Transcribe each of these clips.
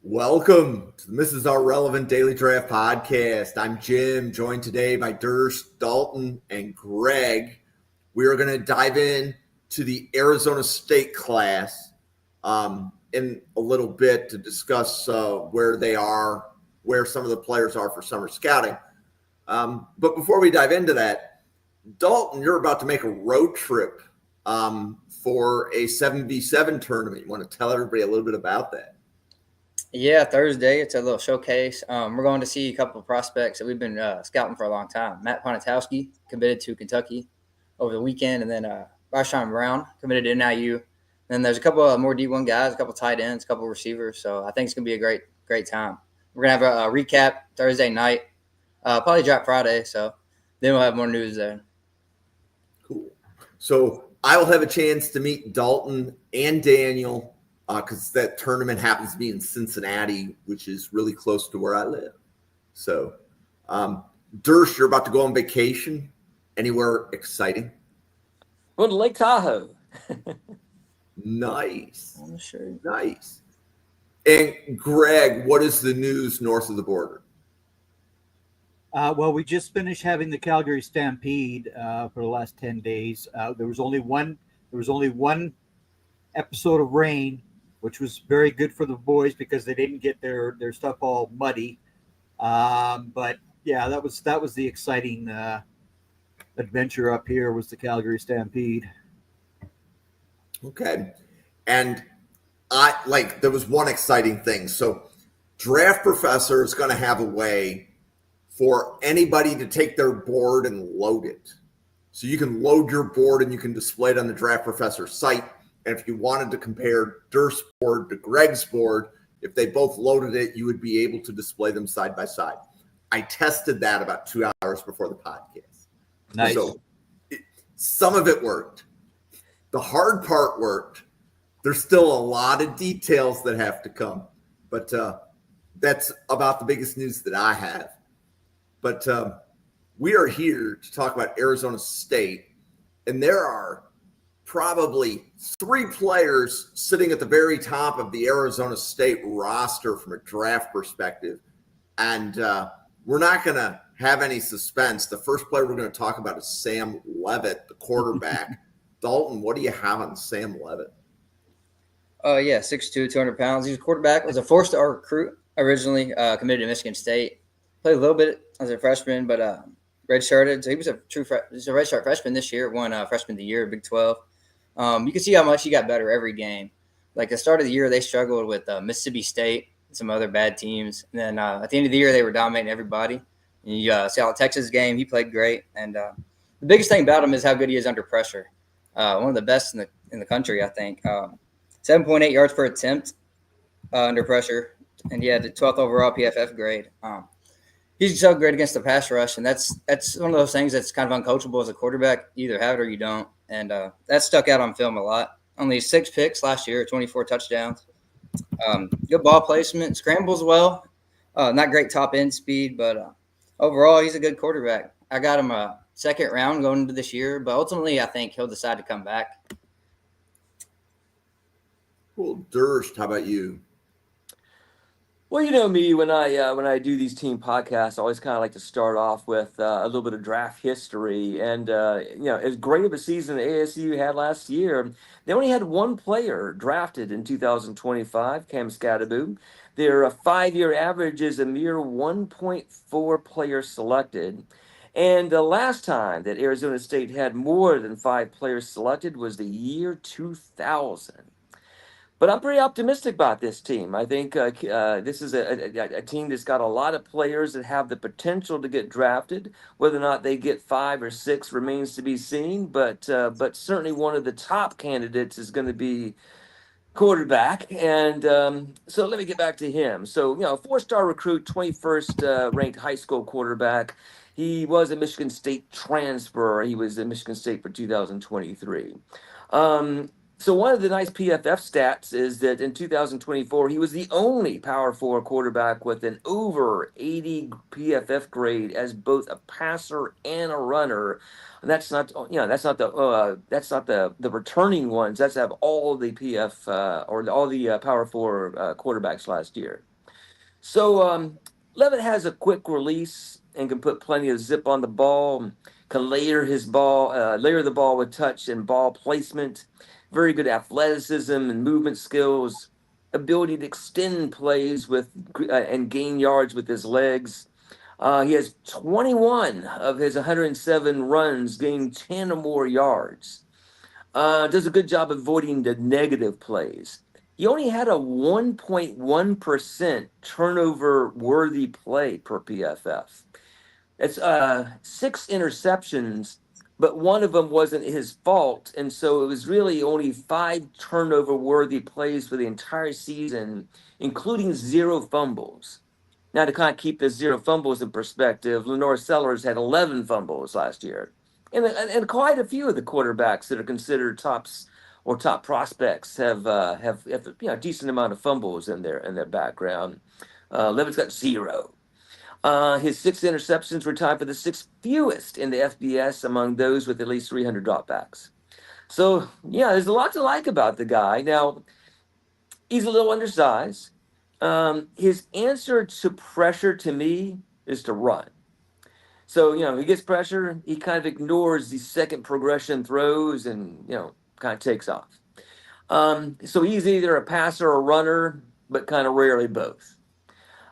Welcome to the Mrs. R Relevant Daily Draft Podcast. I'm Jim, joined today by Durst, Dalton, and Greg. We are going to dive in to the Arizona State class in a little bit to discuss where they are, where some of the players are for summer scouting. But before we dive into that, Dalton, you're about to make a road trip for a 7v7 tournament. You want to tell everybody a little bit about that? Yeah, Thursday. It's a little showcase. We're going to see a couple of prospects that we've been scouting for a long time. Matt Ponitowski committed to Kentucky over the weekend, and then Rashawn Brown committed to NIU. Then there's a couple of more D1 guys, a couple of tight ends, a couple of receivers. So I think it's going to be a great time. We're going to have a recap Thursday night, probably drop Friday. So then we'll have more news there. Cool. So I will have a chance to meet Dalton and Daniel because that tournament happens to be in Cincinnati, which is really close to where I live. So, Durst, you're about to go on vacation. Anywhere exciting? Going to Lake Tahoe. Nice. Sure. Nice. And Greg, what is the news north of the border? Well, we just finished having the Calgary Stampede for the last 10 days. There was only one episode of rain, which was very good for the boys because they didn't get their stuff all muddy. But yeah, that was the exciting adventure up here was the Calgary Stampede. Okay. And there was one exciting thing. So Draft Professor is going to have a way for anybody to take their board and load it. So you can load your board and you can display it on the Draft Professor site. And if you wanted to compare Durst's board to Greg's board, if they both loaded it, you would be able to display them side by side. I tested that about 2 hours before the podcast. Nice. So some of it worked. The hard part worked. There's still a lot of details that have to come. But that's about the biggest news that I have. But we are here to talk about Arizona State. And there are probably 3 players sitting at the very top of the Arizona State roster from a draft perspective. And we're not going to have any suspense. The first player we're going to talk about is Sam Leavitt, the quarterback. Dalton, what do you have on Sam Leavitt? Yeah, 6'2", 200 pounds. He was a quarterback. Was a four-star recruit originally, committed to Michigan State. Played a little bit as a freshman, but redshirted. So he was a redshirt freshman this year. Won freshman of the year, Big 12. You can see how much he got better every game. Like the start of the year, they struggled with Mississippi State and some other bad teams. And then at the end of the year, they were dominating everybody. And you see how the Texas game, he played great. And the biggest thing about him is how good he is under pressure. One of the best in the country, I think. 7.8 yards per attempt under pressure. And he had the 12th overall PFF grade. He's so great against the pass rush, and that's one of those things that's kind of uncoachable as a quarterback. You either have it or you don't, and that stuck out on film a lot. Only 6 picks last year, 24 touchdowns. Good ball placement, scrambles well. Not great top end speed, but overall he's a good quarterback. I got him a second round going into this year, but ultimately I think he'll decide to come back. Well, Durst, how about you? Well, you know me, when I do these team podcasts, I always kind of like to start off with a little bit of draft history. And, as great of a season ASU had last year, they only had one player drafted in 2025, Cam Skattebo. Their 5-year average is a mere 1.4 players selected. And the last time that Arizona State had more than 5 players selected was the year 2000. But I'm pretty optimistic about this team. I think this is a team that's got a lot of players that have the potential to get drafted. Whether or not they get 5 or 6 remains to be seen. But certainly one of the top candidates is going to be quarterback. And so let me get back to him. So, 4-star recruit, 21st ranked high school quarterback. He was a Michigan State transfer. He was at Michigan State for 2023. So one of the nice PFF stats is that in 2024, he was the only Power 4 quarterback with an over 80 PFF grade as both a passer and a runner. And that's not the returning ones. That's have all the PF or all the Power 4 quarterbacks last year. So Levitt has a quick release and can put plenty of zip on the ball. Can layer the ball with touch and ball placement. Very good athleticism and movement skills. Ability to extend plays and gain yards with his legs. He has 21 of his 107 runs gained 10 or more yards. Does a good job avoiding the negative plays. He only had a 1.1% turnover worthy play per PFF. It's 6 interceptions, but one of them wasn't his fault. And so it was really only 5 turnover worthy plays for the entire season, including 0 fumbles. Now, to kind of keep the 0 fumbles in perspective, Lenore Sellers had 11 fumbles last year. And quite a few of the quarterbacks that are considered tops or top prospects have a decent amount of fumbles in their background. Levitt's got 0. His 6 interceptions were tied for the 6th fewest in the FBS among those with at least 300 dropbacks. So, yeah, there's a lot to like about the guy. Now, he's a little undersized. His answer to pressure to me is to run. So, he gets pressure, he kind of ignores the second progression throws and, kind of takes off. So he's either a passer or a runner, but kind of rarely both.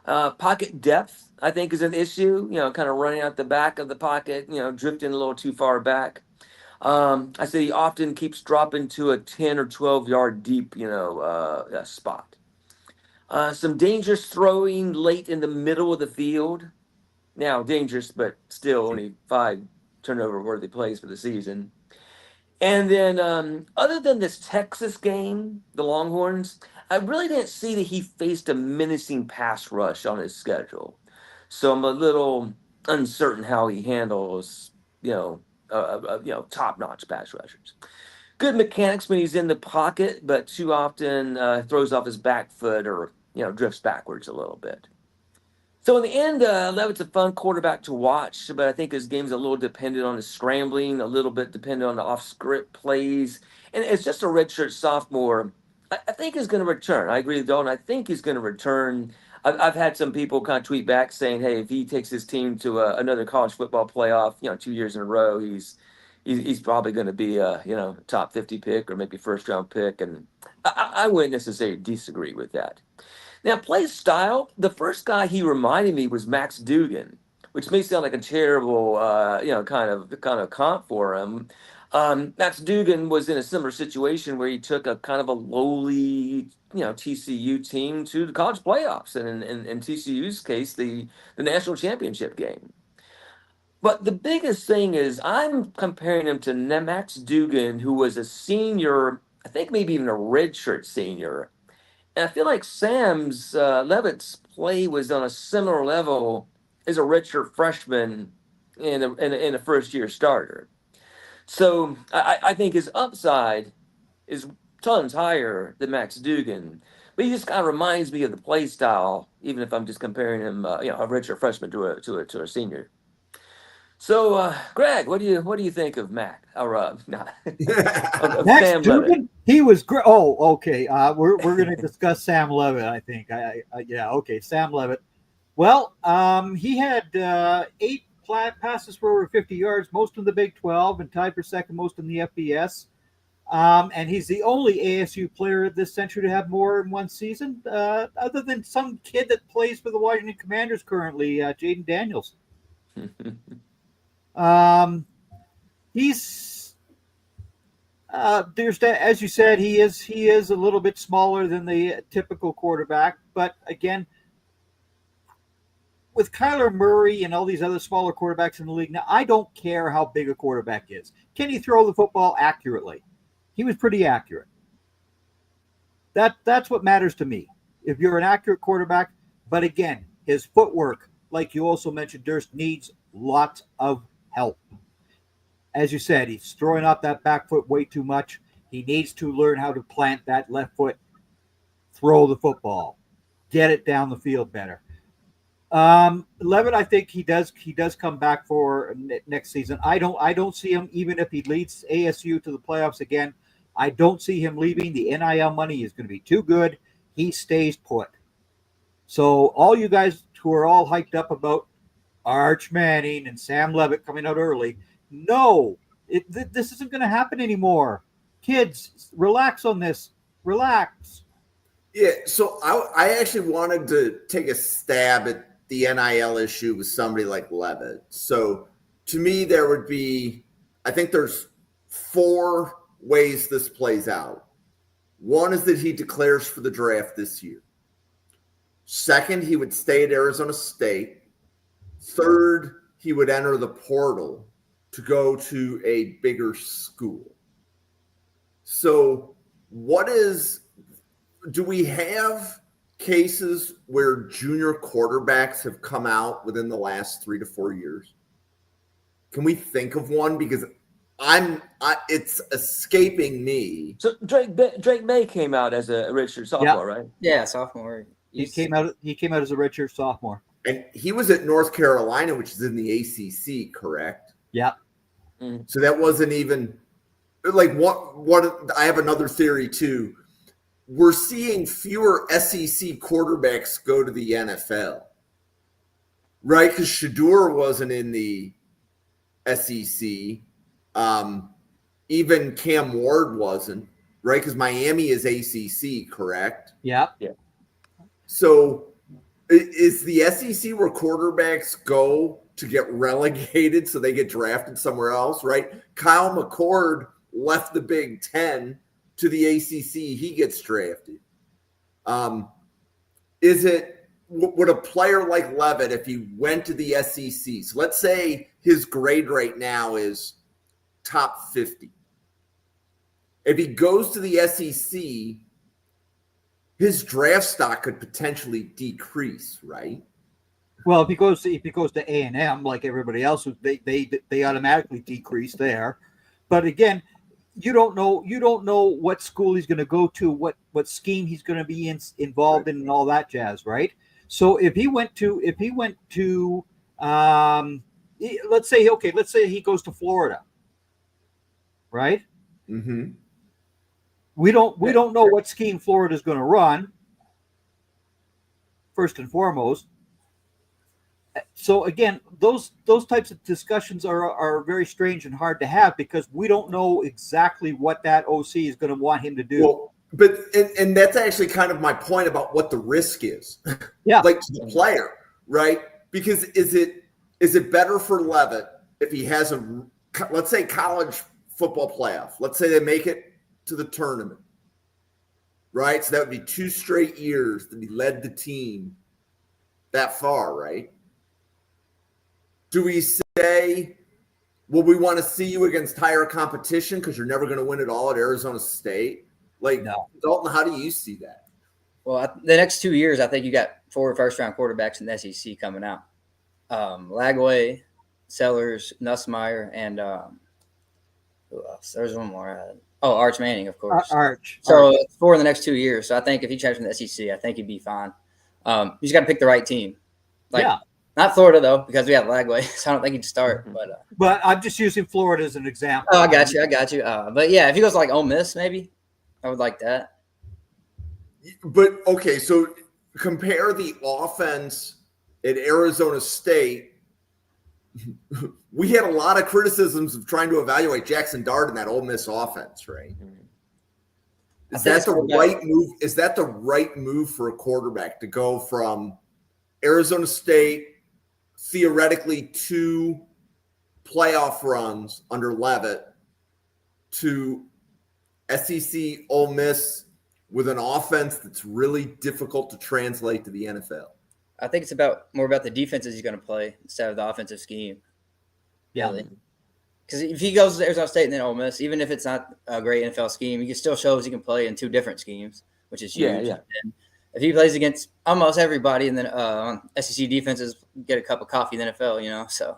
Pocket depth, I think, is an issue, kind of running out the back of the pocket, drifting a little too far back. I say he often keeps dropping to a 10 or 12 yard deep, spot. Some dangerous throwing late in the middle of the field. Now, dangerous, but still only 5 turnover worthy plays for the season. And then, other than this Texas game, the Longhorns, I really didn't see that he faced a menacing pass rush on his schedule. So I'm a little uncertain how he handles, top-notch pass rushers. Good mechanics when he's in the pocket, but too often throws off his back foot or, drifts backwards a little bit. So in the end, Levitt's a fun quarterback to watch, but I think his game's a little dependent on his scrambling, a little bit dependent on the off-script plays. And it's just a redshirt sophomore. I think he's going to return. I agree with Dalton. I think he's going to return. I've had some people kind of tweet back saying, hey, if he takes his team to another college football playoff, 2 years in a row, he's probably going to be a, top 50 pick or maybe first-round pick. And I wouldn't necessarily disagree with that. Now, play style, the first guy he reminded me was Max Duggan, which may sound like a terrible, kind of comp for him. Max Duggan was in a similar situation where he took a kind of a lowly, TCU team to the college playoffs, and in TCU's case, the national championship game. But the biggest thing is I'm comparing him to Max Duggan, who was a senior, I think maybe even a redshirt senior. And I feel like Sam's Levitt's play was on a similar level as a redshirt freshman and a first-year starter. So I think his upside is tons higher than Max Duggan, but he just kind of reminds me of the play style, even if I'm just comparing him, a redshirt freshman to a senior. So, Greg, what do you think of Mac or of Max Sam Duggan? Levitt? He was great. Oh, okay. We're going to discuss Sam Levitt. I think. Okay. Sam Levitt. Well, he had 8 passes for over 50 yards, most in the Big 12, and tied for second most in the FBS. And he's the only ASU player this century to have more in one season, other than some kid that plays for the Washington Commanders currently, Jaden Daniels. He's as you said, he is a little bit smaller than the typical quarterback, but again, with Kyler Murray and all these other smaller quarterbacks in the league now, I don't care how big a quarterback is. Can he throw the football accurately? He was pretty accurate. That's what matters to me. If you're an accurate quarterback, but again, his footwork, like you also mentioned, Durst, needs lots of help. As you said, he's throwing off that back foot way too much. He needs to learn how to plant that left foot, throw the football, get it down the field better. Levitt, I think he does come back for next season. I don't see him, even if he leads ASU to the playoffs again, I don't see him leaving. The NIL money is going to be too good. He stays put. So all you guys who are all hyped up about Arch Manning and Sam Levitt coming out early, no, this isn't going to happen anymore. Kids, relax on this. Relax. Yeah, so I actually wanted to take a stab at the NIL issue with somebody like Levitt. So to me, there would be, I think there's 4 ways this plays out. One is that he declares for the draft this year. Second, he would stay at Arizona State. Third, he would enter the portal to go to a bigger school. So do we have cases where junior quarterbacks have come out within the last 3 to 4 years? Can we think of one? Because it's escaping me. So Drake May came out as a redshirt sophomore, right? Yeah, sophomore. He came out as a redshirt sophomore. And he was at North Carolina, which is in the ACC, correct? Yeah. Mm-hmm. So that wasn't even like what I have another theory too. We're seeing fewer SEC quarterbacks go to the NFL, right? Because Shador wasn't in the SEC. Even Cam Ward wasn't, right? Because Miami is ACC, correct? Yeah. So is the SEC where quarterbacks go to get relegated so they get drafted somewhere else, right? Kyle McCord left the Big Ten to the ACC. He gets drafted. Would a player like Levitt, if he went to the SEC, so let's say his grade right now is top 50. If he goes to the SEC, his draft stock could potentially decrease, right? Well, if he goes to A&M like everybody else, they automatically decrease there. But again, you don't know what school he's going to go to, what scheme he's going to be involved in, and all that jazz, right? So if he went to let's say he goes to Florida, right? Mm-hmm. We don't know what scheme Florida is going to run, first and foremost. So again, those types of discussions are very strange and hard to have because we don't know exactly what that OC is going to want him to do. Well, but and that's actually kind of my point about what the risk is. Yeah, like to the player, right? Because is it better for Levitt if he has let's say college football playoff? Let's say they make it to the tournament, right? So that would be 2 straight years that he led the team that far, right? Do we say, well, we want to see you against higher competition because you're never going to win it all at Arizona State? Like, no. Dalton, how do you see that? Well, the next 2 years, I think you got 4 first-round quarterbacks in the SEC coming out. Lagway, Sellers, Nussmeier, and who else? There's one more. Arch Manning, of course. Arch. So 4 in the next 2 years. So I think if he tries from the SEC, I think he'd be fine. You just got to pick the right team. Not Florida, though, because we have Lagway, so I don't think he'd start. But I'm just using Florida as an example. Oh, I got you. But, yeah, if he goes like Ole Miss, maybe, I would like that. But, okay, so compare the offense at Arizona State. We had a lot of criticisms of trying to evaluate Jackson Dart in that Ole Miss offense, right? Is that the right move? Is that the right move for a quarterback to go from Arizona State, theoretically 2 playoff runs under Levitt, to SEC Ole Miss with an offense that's really difficult to translate to the NFL? I think it's more about the defenses he's going to play instead of the offensive scheme. Yeah. Because if he goes to Arizona State and then Ole Miss, even if it's not a great NFL scheme, he can still shows he can play in 2 different schemes, which is huge. Yeah. And if he plays against almost everybody and then on SEC defenses, get a cup of coffee in the NFL, so.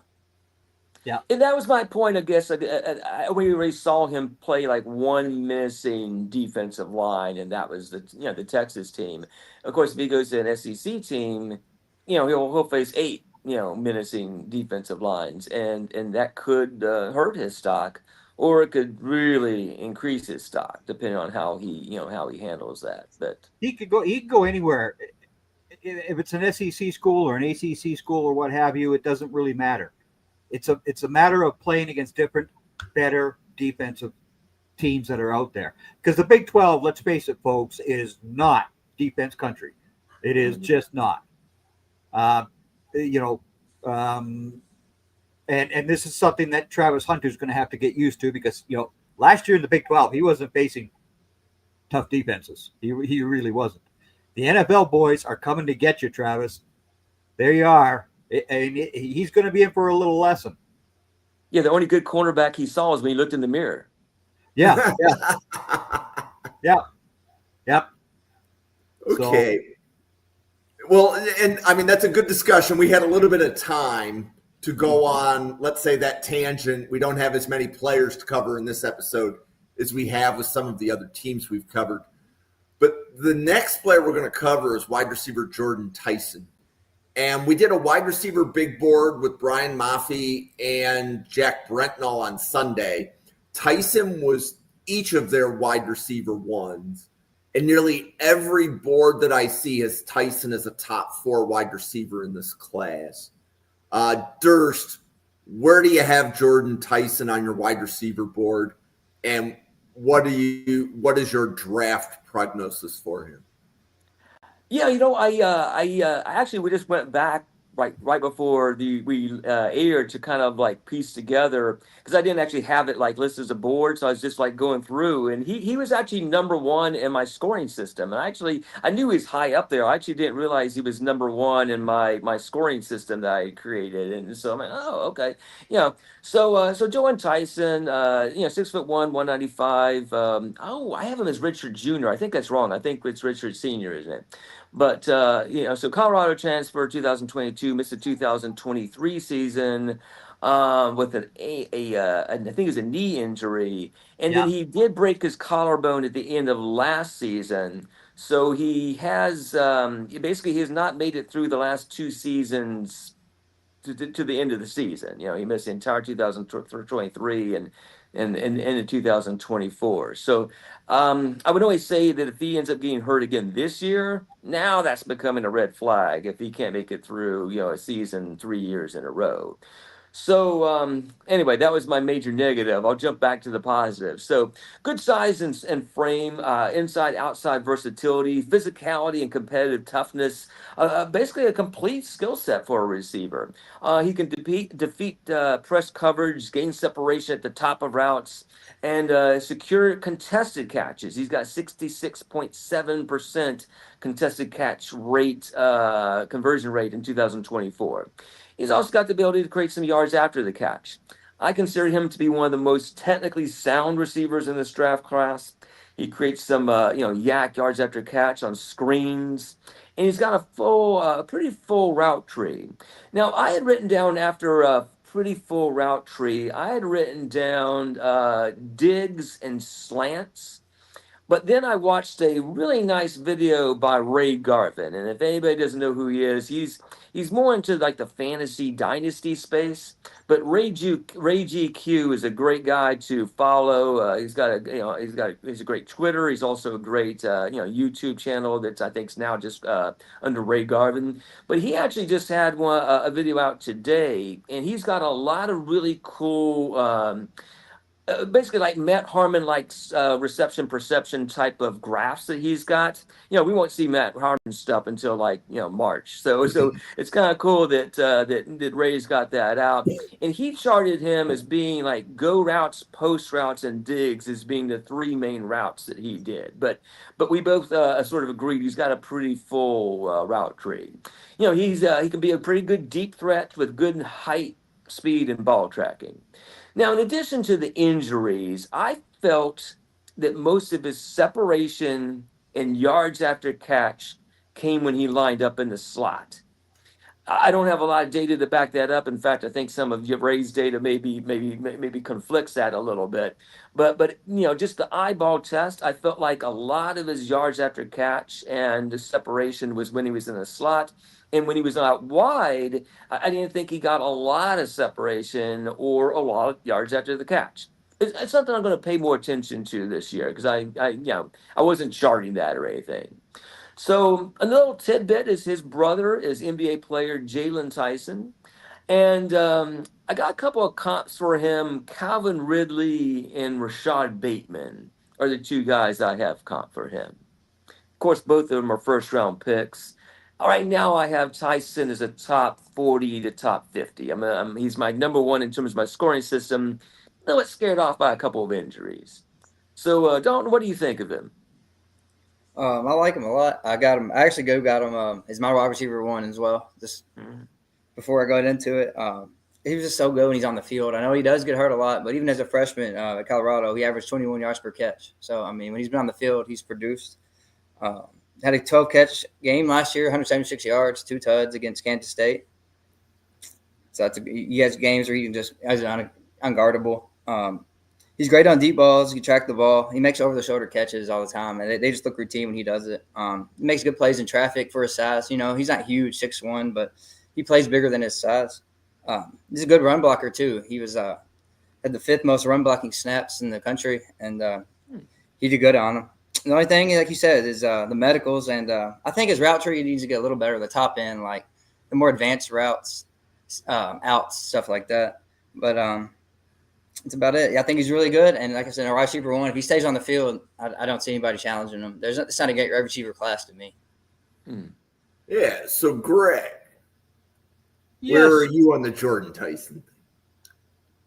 Yeah. And that was my point, I guess. We already saw him play like one menacing defensive line, and that was the Texas team. Of course, if he goes to an SEC team, he'll face 8 menacing defensive lines, and that could hurt his stock, or it could really increase his stock depending on how he handles that. But he could go anywhere. if it's an SEC school or an ACC school or what have you, it doesn't really matter. It's a matter of playing against different, better defensive teams that are out there. Because the Big 12, let's face it, folks, is not defense country. It is just not. You know, and this is something that Travis Hunter's going to have to get used to because, you know, last year in the Big 12, he wasn't facing tough defenses. He really wasn't. The NFL boys are coming to get you, Travis. There you are. And he's going to be in for a little lesson. Yeah, the only good cornerback he saw was when he looked in the mirror. Yeah. Yep. Okay. Well, and I mean, that's a good discussion. We had a little bit of time to go on, let's say, that tangent. We don't have as many players to cover in this episode as we have with some of the other teams we've covered. But the next player we're going to cover is wide receiver Jordan Tyson. And we did a wide receiver big board with Brian Maffey and Jack Brentnall on Sunday. Tyson was each of their wide receiver ones. And nearly every board that I see has Tyson as a top 4 wide receiver in this class. Durst, where do you have Jordan Tyson on your wide receiver board? And what is your draft prognosis for him? Yeah, you know, we just went back right before we aired to kind of like piece together, because I didn't actually have it like listed as a board, so I was just like going through, and he was actually number 1 in my scoring system, and I knew he was high up there. I actually didn't realize he was number 1 in my scoring system that I created, and so I'm like, oh, okay, so Jordan Tyson, 6'1", 195. I have him as Richard Jr. I think that's wrong. I think it's Richard Sr., isn't it? But, so Colorado transfer 2022, missed the 2023 season with I think it was a knee injury. And then he did break his collarbone at the end of last season. So he has, he has not made it through the last 2 seasons to the end of the season. You know, he missed the entire 2023 and in 2024. So I would always say that if he ends up getting hurt again this year, now that's becoming a red flag if he can't make it through, a season 3 years in a row. So anyway, that was my major negative. I'll jump back to the positive. So good size and frame, inside, outside versatility, physicality and competitive toughness, basically a complete skill set for a receiver. He can defeat press coverage, gain separation at the top of routes, and secure contested catches. He's got 66.7% contested catch rate, conversion rate in 2024. He's also got the ability to create some yards after the catch. I consider him to be one of the most technically sound receivers in this draft class. He creates some, yak yards after catch on screens, and he's got a pretty full route tree. Now, I had written down after a pretty full route tree, I had written down digs and slants. But then I watched a really nice video by Ray Garvin, and if anybody doesn't know who he is, he's more into like the fantasy dynasty space. But Ray GQ is a great guy to follow. He's a great Twitter. He's also a great YouTube channel that I think is now just under Ray Garvin. But he actually just had a video out today, and he's got a lot of really cool. Basically like Matt Harmon reception perception type of graphs that he's got. We won't see Matt Harmon stuff until March. So it's kind of cool that Ray's got that out. And he charted him as being like go routes, post routes, and digs as being the 3 main routes that he did. But we both sort of agreed he's got a pretty full route tree. He can be a pretty good deep threat with good height, speed, and ball tracking. Now, in addition to the injuries, I felt that most of his separation and yards after catch came when he lined up in the slot. I don't have a lot of data to back that up. In fact, I think some of Ray's data maybe conflicts that a little bit. But just the eyeball test, I felt like a lot of his yards after catch and the separation was when he was in the slot. And when he was out wide, I didn't think he got a lot of separation or a lot of yards after the catch. It's something I'm going to pay more attention to this year because I wasn't charting that or anything. So a little tidbit is his brother is NBA player Jalen Tyson. And I got a couple of comps for him. Calvin Ridley and Rashad Bateman are the two guys I have comp for him. Of course, both of them are first round picks. All right, now I have Tyson as a top 40 to top 50. He's my number one in terms of my scoring system. Though it's scared off by a couple of injuries. So, Dalton, what do you think of him? I like him a lot. I got him. I actually got him as my wide receiver one as well. Just before I got into it, he was just so good when he's on the field. I know he does get hurt a lot, but even as a freshman at Colorado, he averaged 21 yards per catch. So I mean, when he's been on the field, he's produced. Had a 12 catch game last year, 176 yards, 2 tuds against Kansas State. So he has games where he can just as unguardable. He's great on deep balls. He can track the ball. He makes over-the-shoulder catches all the time, and they just look routine when he does it. He makes good plays in traffic for his size. You know, he's not huge, 6'1", but he plays bigger than his size. He's a good run blocker, too. He was had the 5th most run blocking snaps in the country, and he did good on them. The only thing, like you said, is the medicals, and I think his route tree needs to get a little better. The top end, like the more advanced routes, outs, stuff like that. But that's about it. Yeah, I think he's really good. And like I said, a wide receiver one, if he stays on the field, I don't see anybody challenging him. It's not a great receiver class to me. Yeah. So, Greg, Yes. where are you on the Jordan Tyson?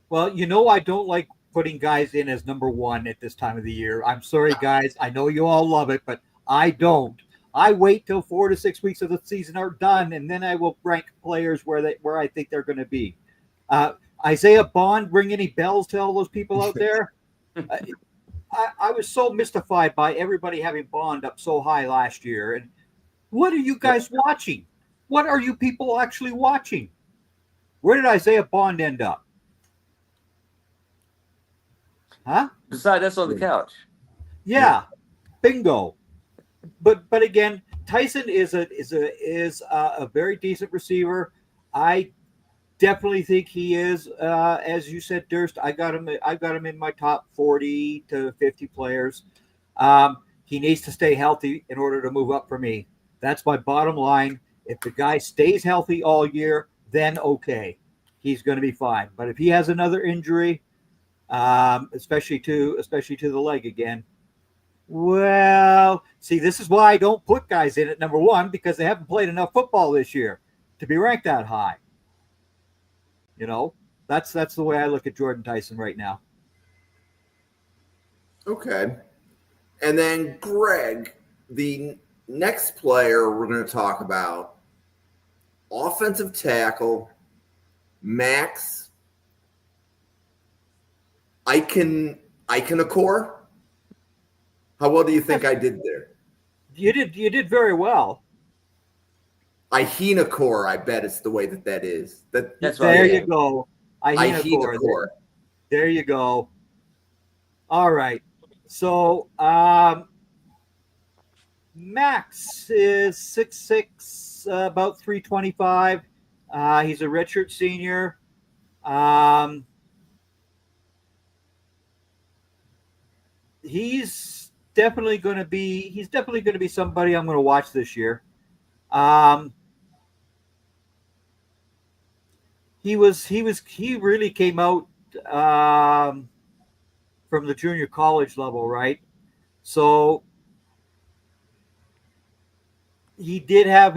Well, I don't like putting guys in as number one at this time of the year. I'm sorry, guys. I know you all love it, but I don't. I wait till 4 to 6 weeks of the season are done, and then I will rank players where I think they're going to be. Isaiah Bond, ring any bells to all those people out there? I was so mystified by everybody having Bond up so high last year. And what are you guys watching? What are you people actually watching? Where did Isaiah Bond end up? Huh? Beside us on the couch. Yeah, bingo. But again, Tyson is a very decent receiver. I definitely think he is, as you said, Durst. I got him in my top 40 to 50 players. He needs to stay healthy in order to move up for me. That's my bottom line. If the guy stays healthy all year, then okay, he's going to be fine. But if he has another injury, especially to the leg again, well, see, this is why I don't put guys in at number one, because they haven't played enough football this year to be ranked that high. That's the way I look at Jordan Tyson right now. Okay. And then, Greg, the next player we're going to talk about, offensive tackle, Max Ikenakor. How well do you think I did there? You did very well. Ihenakor, I bet it's the way that is. That's There right. you go. Ihenakor. There you go. All right. So Max is 6'6", about 325. He's a redshirt senior. He's definitely going to be somebody I'm going to watch this year. He really came out from the junior college level, right? So he did have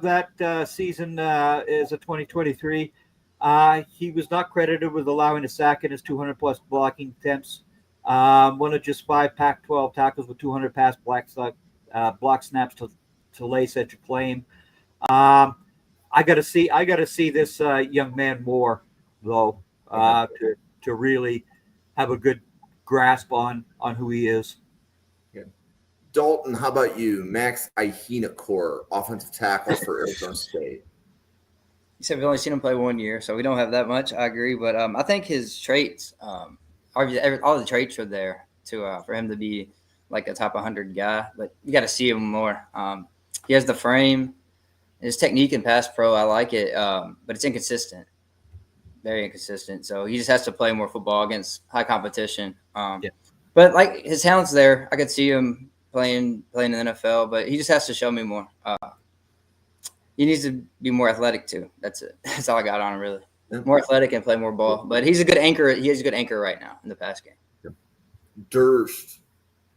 that season as a 2023. He was not credited with allowing a sack in his 200 plus blocking attempts. One of just 5 Pac-12 tackles with 200 pass block snaps to lay such a claim. I got to see this young man more though to really have a good grasp on who he is. Dalton, how about you? Max Ihenakor, offensive tackle for Arizona State. You said we've only seen him play 1 year, so we don't have that much. I agree, but I think his traits, all the traits are there for him to be like a top 100 guy. But you got to see him more. He has the frame, his technique in pass pro. I like it, but it's inconsistent, very inconsistent. So he just has to play more football against high competition. But like his talent's there. I could see him playing in the NFL, but he just has to show me more. He needs to be more athletic too. That's it. That's all I got on him, really. Yeah. More athletic and play more ball. But he's a good anchor. He is a good anchor right now in the pass game. Durst,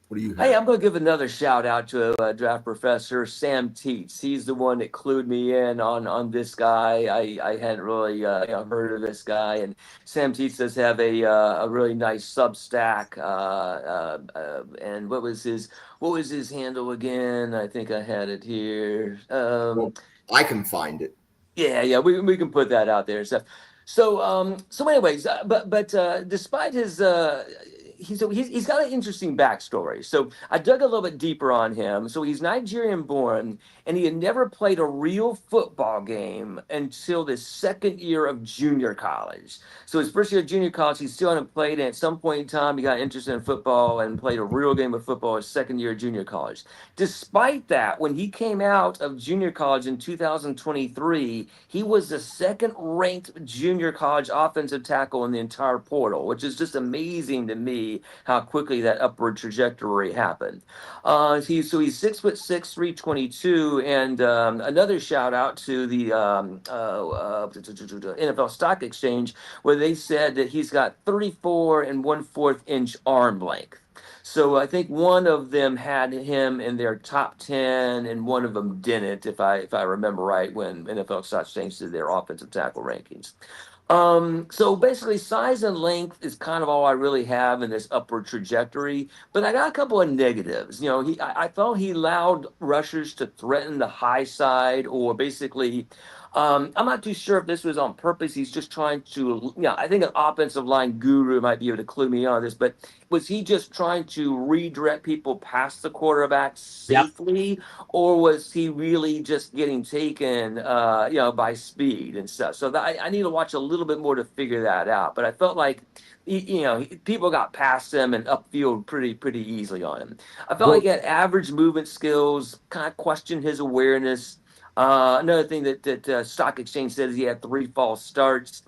what do you have? Hey, I'm going to give another shout out to draft professor Sam Teets. He's the one that clued me in on this guy. I hadn't really heard of this guy, and Sam Teets does have a really nice Substack. And what was his handle again? I think I had it here. Well, I can find it. Yeah, we can put that out there and stuff. So anyways, but despite his he's got an interesting backstory. So I dug a little bit deeper on him. So he's Nigerian born, and he had never played a real football game until his second year of junior college. So his first year of junior college, he still hadn't played, and at some point in time, he got interested in football and played a real game of football his second year of junior college. Despite that, when he came out of junior college in 2023, he was the second-ranked junior college offensive tackle in the entire portal, which is just amazing to me how quickly that upward trajectory happened. He's 6'6", 322, and another shout out to the NFL Stock Exchange, where they said that he's got 34 1/4 inch arm length. So I think one of them had him in their top 10, and one of them didn't, if I remember right, when NFL Stock Exchange did their offensive tackle rankings. So basically, size and length is kind of all I really have in this upward trajectory. But I got a couple of negatives. I felt he allowed rushers to threaten the high side, or basically, I'm not too sure if this was on purpose. He's just trying to, I think an offensive line guru might be able to clue me on this, but was he just trying to redirect people past the quarterback safely, or was he really just getting taken, by speed and stuff? So I need to watch a little bit more to figure that out. But I felt like, people got past him and upfield pretty easily on him. I felt like he had average movement skills, kind of questioned his awareness. Another thing that Stock Exchange says he had 3 false starts.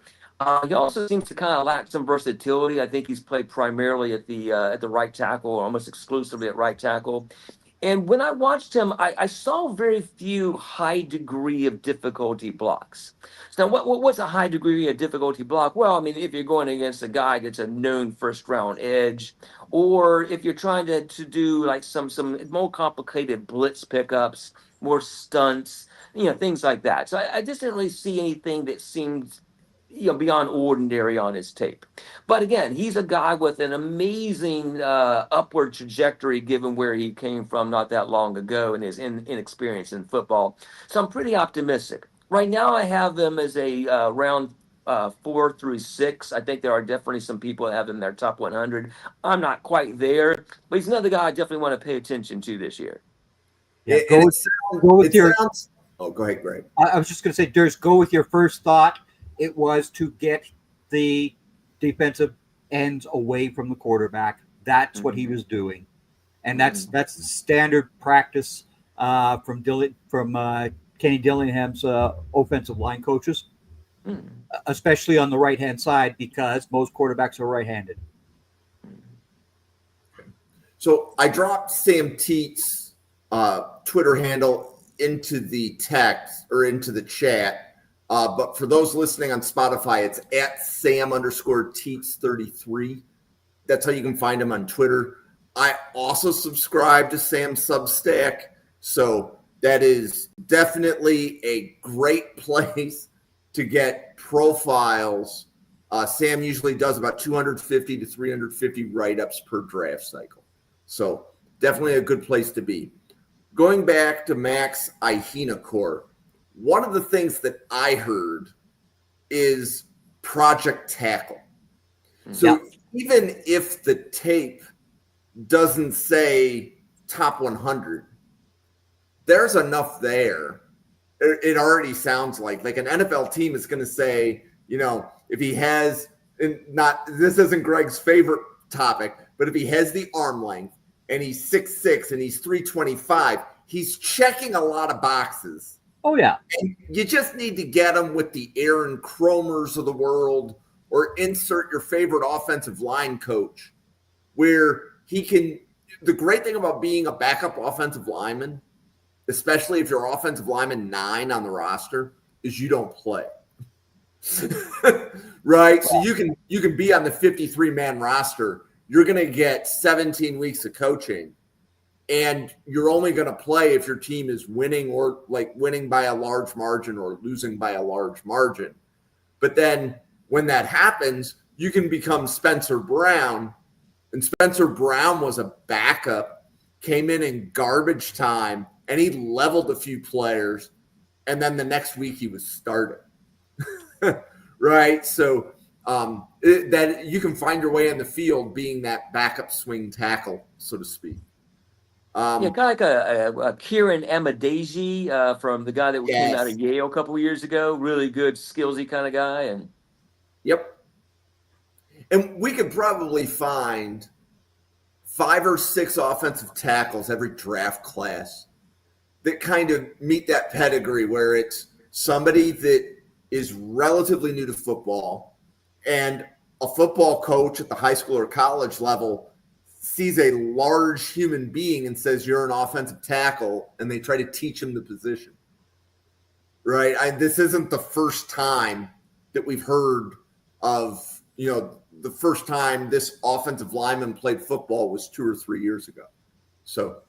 He also seems to kind of lack some versatility. I think he's played primarily at the right tackle, or almost exclusively at right tackle. And when I watched him, I saw very few high degree of difficulty blocks. So now, what's a high degree of difficulty block? Well, I mean, if you're going against a guy that's a known first round edge, or if you're trying to do like some more complicated blitz pickups, more stunts, things like that. So I just didn't really see anything that seemed beyond ordinary on his tape. But again, he's a guy with an amazing upward trajectory given where he came from not that long ago and his inexperience in football. So I'm pretty optimistic. Right now, I have them as a round 4 through 6. I think there are definitely some people that have them in their top 100. I'm not quite there, but he's another guy I definitely want to pay attention to this year. Yeah, go with your. Oh, go ahead, Greg. I was just going to say, Durst, go with your first thought. It was to get the defensive ends away from the quarterback. That's what he was doing, and that's standard practice from Kenny Dillingham's offensive line coaches, especially on the right-hand side, because most quarterbacks are right-handed. So I dropped Sam Teets' Twitter handle into the text or into the chat. But for those listening on Spotify, it's at Sam_Teets33. That's how you can find him on Twitter. I also subscribe to Sam's Substack. So that is definitely a great place to get profiles. Sam usually does about 250 to 350 write-ups per draft cycle. So definitely a good place to be. Going back to Max Ihinacore, one of the things that I heard is Project Tackle. So even if the tape doesn't say top 100, there's enough there. It already sounds like an NFL team is going to say, if he has this isn't Greg's favorite topic, but if he has the arm length and he's 6'6" and he's 325, he's checking a lot of boxes. Oh, yeah. And you just need to get him with the Aaron Kromers of the world, or insert your favorite offensive line coach, where he can the great thing about being a backup offensive lineman, especially if you're offensive lineman 9 on the roster, is you don't play. Right? So you can be on the 53-man roster. You're going to get 17 weeks of coaching, and you're only going to play if your team is winning or like winning by a large margin or losing by a large margin. But then when that happens, you can become Spencer Brown. And Spencer Brown was a backup, came in garbage time, and he leveled a few players. And then the next week he was starting. Right? So that you can find your way in the field being that backup swing tackle, so to speak. Yeah, kind of like a Kieran Amadezi from the guy that came out Yes. of Yale a couple of years ago. Really good, skillsy kind of guy. And Yep. And we could probably find 5 or 6 offensive tackles every draft class that kind of meet that pedigree where it's somebody that is relatively new to football and a football coach at the high school or college level sees a large human being and says, you're an offensive tackle, and they try to teach him the position. Right? This isn't the first time that we've heard of, the first time this offensive lineman played football was 2 or 3 years ago. So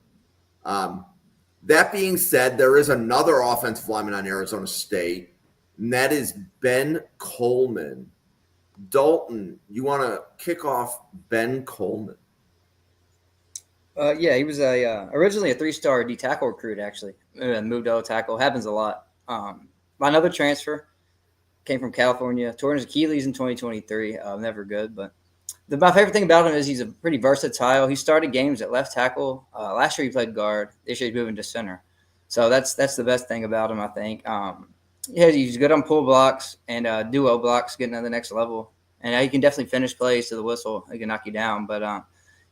that being said, there is another offensive lineman on Arizona State, and that is Ben Coleman. Dalton, you want to kick off Ben Coleman? Yeah, he was originally a 3-star D tackle recruit, actually. Moved to O tackle. Happens a lot. Another transfer came from California. Tore his Achilles in 2023. Never good, but my favorite thing about him is he's a pretty versatile. He started games at left tackle. Last year he played guard. This year he's moving to center. So that's the best thing about him, I think. He's good on pull blocks and duo blocks, getting to the next level. And he can definitely finish plays to the whistle. He can knock you down. But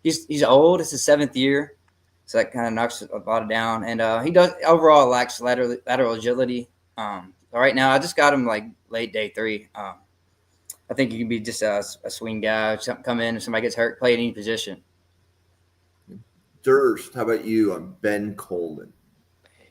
he's old. It's his 7th year. So that kind of knocks a lot down. And he does overall lacks lateral agility. Right now, I just got him like late day 3. I think he can be just a swing guy. Come in if somebody gets hurt, play at any position. Durst, how about you on Ben Coleman?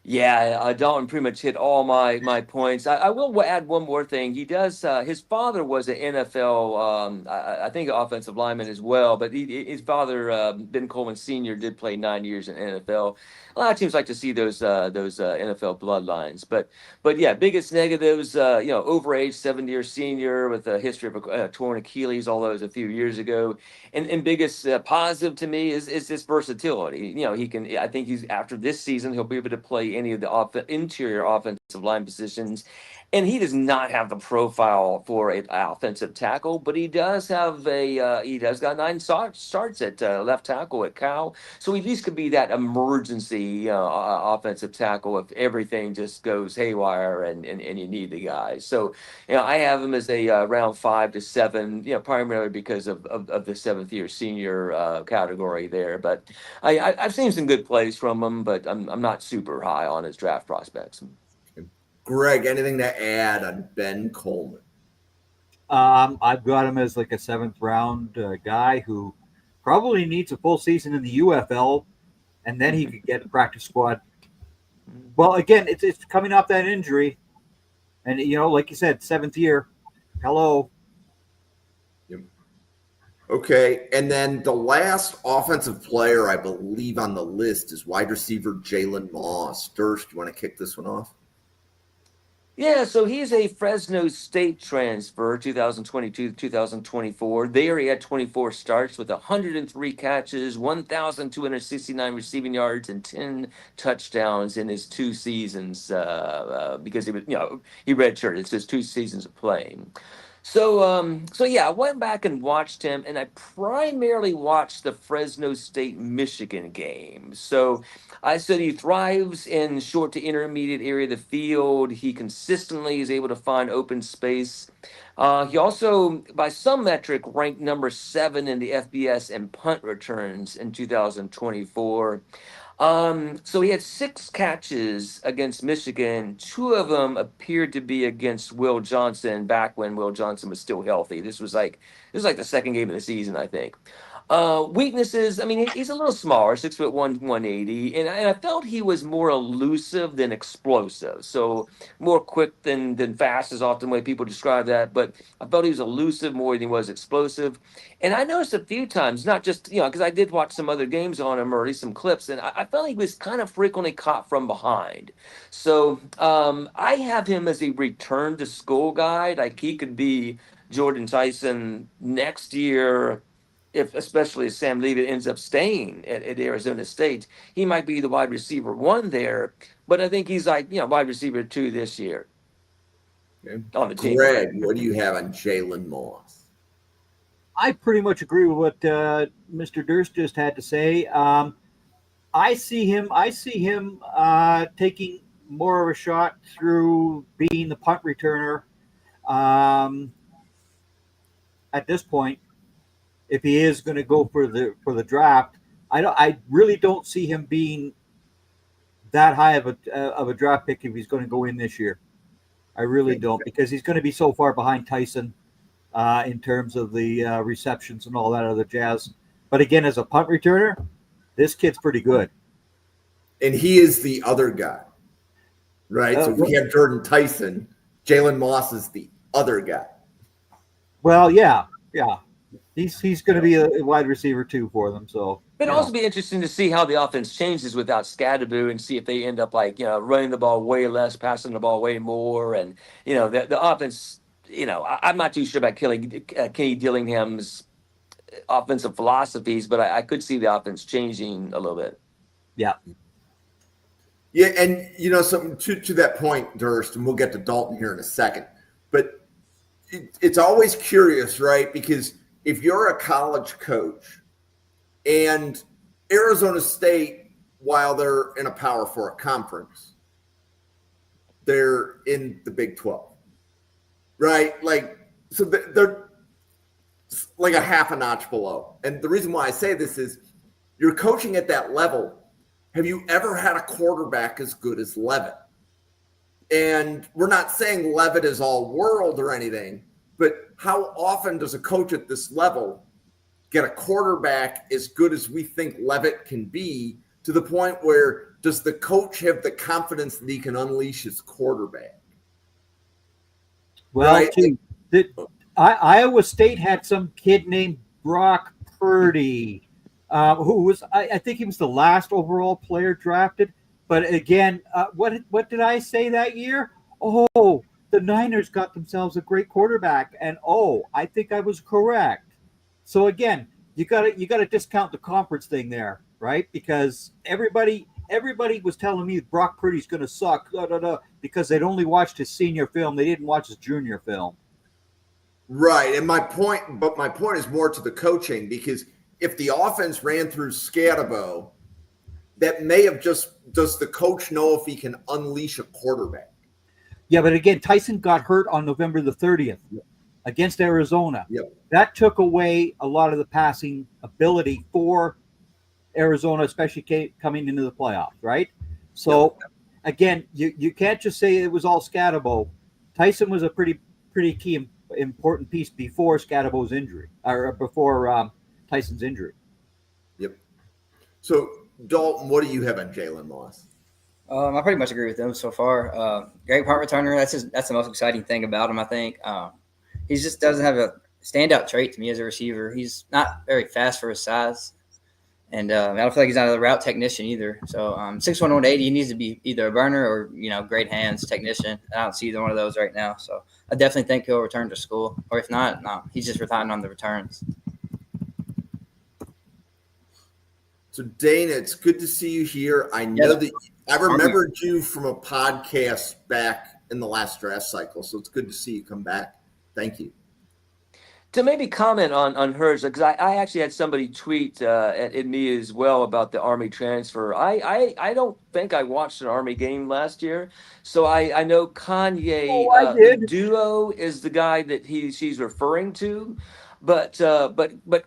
yeah, Dalton pretty much hit all my points. I will add one more thing. He does. His father was an NFL, I think, offensive lineman as well. But his father, Ben Coleman Sr., did play 9 years in NFL. A lot of teams like to see those NFL bloodlines. But yeah, biggest negatives. Overage, 7-year senior with a history of a torn Achilles, all those a few years ago. And biggest positive to me is his versatility. He can. I think he's after this season he'll be able to play any of the interior offensive line positions. And he does not have the profile for an offensive tackle, but he does have he does got 9 starts at left tackle at Cal, so he at least could be that emergency offensive tackle if everything just goes haywire and you need the guy. So I have him as a round 5 to 7, primarily because of the 7th-year senior category there. But I've seen some good plays from him, but I'm not super high on his draft prospects. Greg, anything to add on Ben Coleman? I've got him as like a 7th round guy who probably needs a full season in the UFL, and then he could get the practice squad. Well, again, it's coming off that injury, and like you said, 7th year. Hello. Yep. Okay, and then the last offensive player I believe on the list is wide receiver Jalen Moss. Durst, you want to kick this one off? Yeah, so he's a Fresno State transfer, 2022 to 2024. There he had 24 starts with 103 catches, 1,269 receiving yards, and 10 touchdowns in his 2 seasons because he was, he redshirted. It's his 2 seasons of playing. So yeah, I went back and watched him, and I primarily watched the Fresno State Michigan game. So I said he thrives in short to intermediate area of the field. He consistently is able to find open space. He also, by some metric, ranked number 7 in the FBS in punt returns in 2024. So he had 6 catches against Michigan. 2 of them appeared to be against Will Johnson back when Will Johnson was still healthy. This was like the second game of the season, I think. Weaknesses. I mean, he's a little smaller, 6'1", 180, and I felt he was more elusive than explosive. So more quick than fast is often the way people describe that. But I felt he was elusive more than he was explosive. And I noticed a few times, not just because I did watch some other games on him or at least some clips, and I felt he was kind of frequently caught from behind. So I have him as a return to school guy. Like he could be Jordan Tyson next year if especially if Sam Leavitt ends up staying at Arizona State, he might be the wide receiver one there. But I think he's like, wide receiver 2 this year Okay. on the team. Greg, what do you have on Jalen Moss? I pretty much agree with what Mr. Durst just had to say. I see him taking more of a shot through being the punt returner. At this point, if he is going to go for the draft, I really don't see him being that high of a draft pick if he's going to go in this year. I really don't, because he's going to be so far behind Tyson in terms of the receptions and all that other jazz. But again, as a punt returner, this kid's pretty good. And he is the other guy, right? So we have Jordan Tyson. Jalen Moss is the other guy. Well, yeah. He's going to be a wide receiver 2 for them. So it'd also be interesting to see how the offense changes without Scadaboo and see if they end up running the ball way less, passing the ball way more, and the offense. I'm not too sure about Kenny Dillingham's offensive philosophies, but I could see the offense changing a little bit. Yeah. Yeah, and something to that point, Durst, and we'll get to Dalton here in a second. But it's always curious, right? Because if you're a college coach and Arizona State, while they're in a Power 4 conference, they're in the Big 12, right? So they're like a half a notch below. And the reason why I say this is you're coaching at that level. Have you ever had a quarterback as good as Levitt? And we're not saying Levitt is all world or anything, but how often does a coach at this level get a quarterback as good as we think Levitt can be, to the point where does the coach have the confidence that he can unleash his quarterback? Well, right? Iowa State had some kid named Brock Purdy, who was, I think he was the last overall player drafted. But again, what did I say that year? Oh, the Niners got themselves a great quarterback, and I think I was correct. So again, you got to discount the conference thing there, right? Because everybody was telling me Brock Purdy's going to suck, because they'd only watched his senior film, they didn't watch his junior film. Right, and my point is more to the coaching, because if the offense ran through Scadabo, that may have does the coach know if he can unleash a quarterback? Yeah, but again, Tyson got hurt on November the 30th against Arizona. Yep. That took away a lot of the passing ability for Arizona, especially coming into the playoffs, right? So, again, you can't just say it was all Scadabo. Tyson was a pretty key, important piece before Scadabo's injury, or before Tyson's injury. Yep. So, Dalton, what do you have on Jalen Moss? I pretty much agree with them so far. Great punt returner. That's the most exciting thing about him, I think. He just doesn't have a standout trait to me as a receiver. He's not very fast for his size. And I don't feel like he's not a route technician either. So 6'1", 180, he needs to be either a burner or, great hands technician. I don't see either one of those right now. So I definitely think he'll return to school. Or if not, no, he's just relying on the returns. So, Dana, it's good to see you here. I know that I remembered you from a podcast back in the last draft cycle, so it's good to see you come back. Thank you. To maybe comment on hers, because I actually had somebody tweet at me as well about the Army transfer. I don't think I watched an Army game last year, so I know Kanye I did. Duo is the guy that she's referring to. But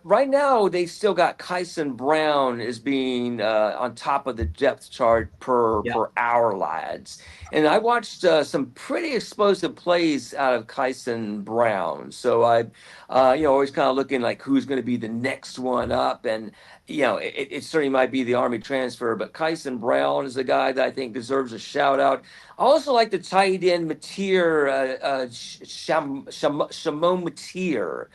right now they still got Kyson Brown as being on top of the depth chart per our lads. And I watched some pretty explosive plays out of Kyson Brown. So I, always kind of looking like who's going to be the next one up. And it certainly might be the Army transfer, but Kyson Brown is a guy that I think deserves a shout out. I also like the tight end Mateer, Shimon Mateer.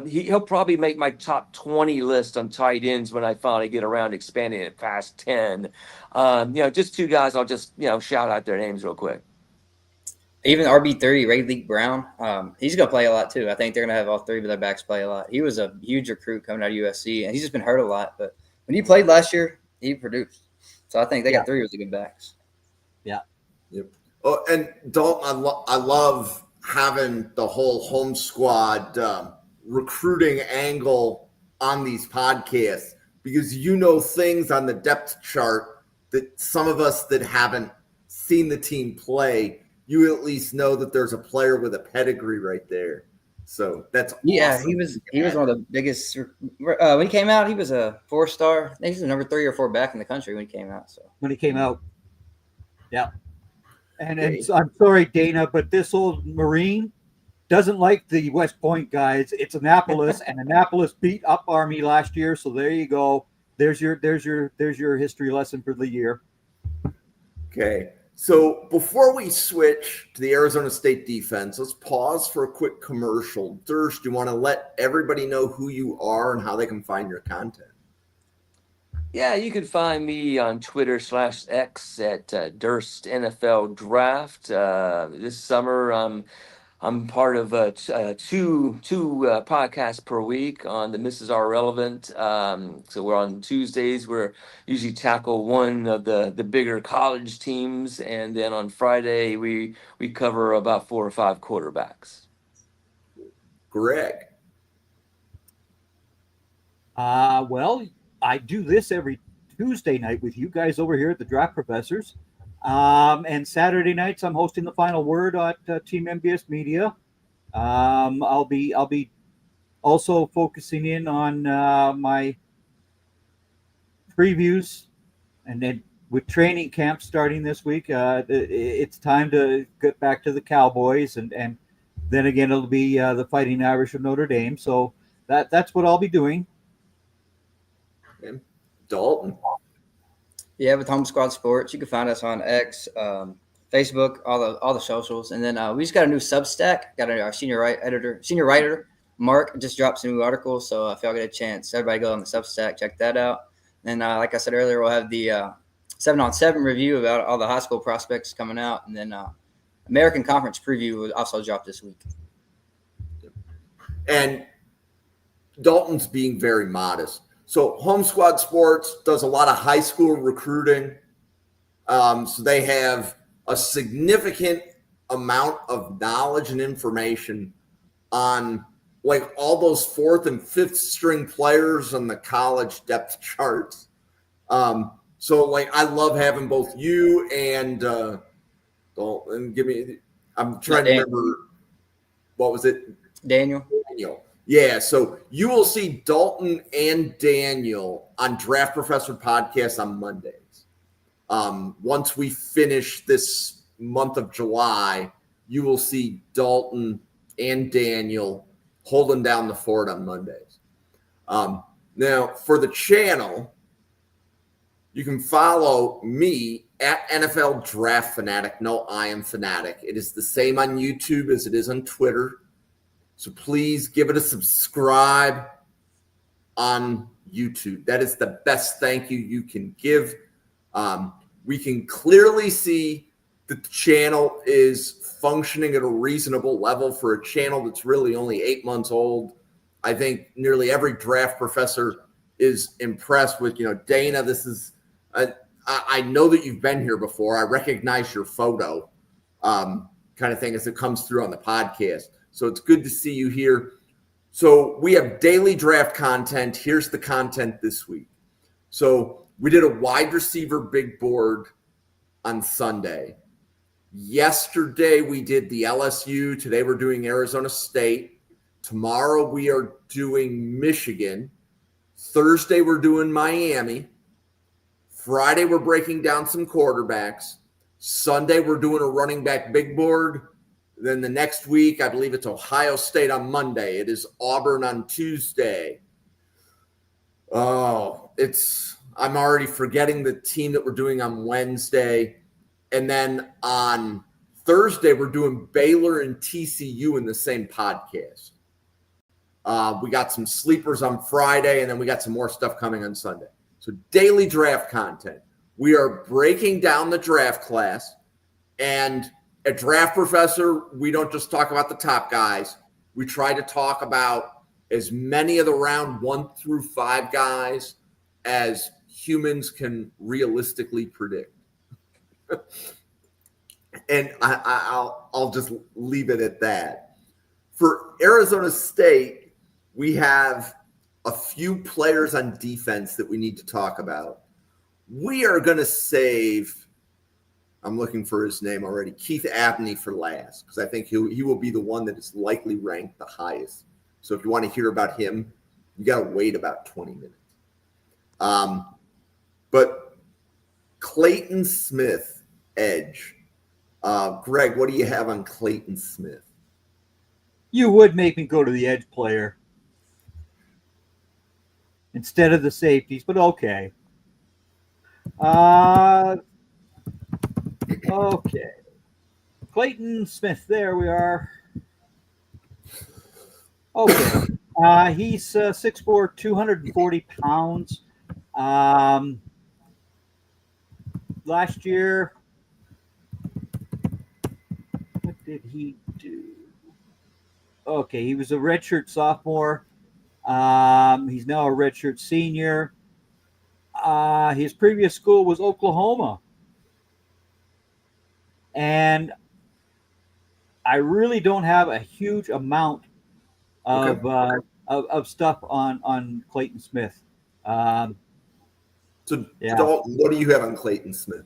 He'll probably make my top 20 list on tight ends when I finally get around to expanding it past 10. Just two guys I'll just, shout out their names real quick. Even RB3, Ray Leak Brown, he's going to play a lot too. I think they're going to have all three of their backs play a lot. He was a huge recruit coming out of USC, and he's just been hurt a lot. But when he played last year, he produced. So I think they got three really good backs. Yeah. Yep. Oh, and Dalton, I love having the whole home squad recruiting angle on these podcasts because things on the depth chart that some of us that haven't seen the team play, you at least know that there's a player with a pedigree right there. So that's awesome. He was one of the biggest when he came out. He was a 4-star. I think he was the number 3 or 4 back in the country when he came out. So when he came out, yeah. And I'm sorry, Dana, but this old Marine doesn't like the West Point guys. It's Annapolis, and Annapolis beat up Army last year. So there you go. There's your history lesson for the year. Okay. So before we switch to the Arizona State defense, let's pause for a quick commercial. Durst, do you want to let everybody know who you are and how they can find your content? Yeah, you can find me on Twitter /X at Durst NFL Draft. This summer, I'm part of two podcasts per week on the Mrs. R Relevant. So we're on Tuesdays. We're usually tackle one of the bigger college teams, and then on Friday we cover about 4 or 5 quarterbacks. Greg. Well, I do this every Tuesday night with you guys over here at the Draft Professors. And Saturday nights, I'm hosting the Final Word at Team MBS Media. I'll be also focusing in on my previews, and then with training camp starting this week, it's time to get back to the Cowboys, and then again it'll be the Fighting Irish of Notre Dame. So that's what I'll be doing. Okay. Dalton. Yeah, with Home Squad Sports, you can find us on X, Facebook, all the socials, and then we just got a new Substack. Got our senior writer, Mark, just dropped some new articles. So if y'all get a chance, everybody go on the Substack, check that out. And like I said earlier, we'll have the 7-on-7 review about all the high school prospects coming out, and then American Conference preview will also drop this week. And Dalton's being very modest. So Home Squad Sports does a lot of high school recruiting. So they have a significant amount of knowledge and information on like all those 4th and 5th string players on the college depth charts. So like I love having both you and Dalton. I'm trying to remember, what was it? Daniel. Yeah, so you will see Dalton and Daniel on Draft Professor Podcast on Mondays. Once we finish this month of July, you will see Dalton and Daniel holding down the fort on Mondays. Now, for the channel, you can follow me at NFL Draft Fanatic. No, I am Fanatic. It is the same on YouTube as it is on Twitter. So please give it a subscribe on YouTube. That is the best thank you can give. We can clearly see that the channel is functioning at a reasonable level for a channel that's really only 8 months old. I think nearly every draft professor is impressed with, Dana, this is, I know that you've been here before. I recognize your photo kind of thing as it comes through on the podcast. So it's good to see you here. So we have daily draft content. Here's the content this week. So we did a wide receiver big board on Sunday. Yesterday we did the LSU. Today we're doing Arizona State. Tomorrow we are doing Michigan. Thursday we're doing Miami. Friday we're breaking down some quarterbacks. Sunday we're doing a running back big board. Then the next week, I believe it's Ohio State on Monday. It is Auburn on Tuesday. Oh, I'm already forgetting the team that we're doing on Wednesday. And then on Thursday, we're doing Baylor and TCU in the same podcast. We got some sleepers on Friday, and then we got some more stuff coming on Sunday. So daily draft content. We are breaking down the draft class. And at Draft Professor, we don't just talk about the top guys. We try to talk about as many of the round 1 through 5 guys as humans can realistically predict. And I'll just leave it at that. For Arizona State, we have a few players on defense that we need to talk about. We are going to save, I'm looking for his name already, Keith Abney for last, because I think he will be the one that is likely ranked the highest. So if you want to hear about him, you got to wait about 20 minutes. But Clayton Smith, edge. Greg, what do you have on Clayton Smith? You would make me go to the edge player instead of the safeties, but okay. Okay. Clayton Smith, there we are. Okay. He's 6'4", 240 pounds. Last year, what did he do? Okay, he was a redshirt sophomore. He's now a redshirt senior. His previous school was Oklahoma. And I really don't have a huge amount of stuff on Clayton Smith. So, yeah. Dalton, what do you have on Clayton Smith?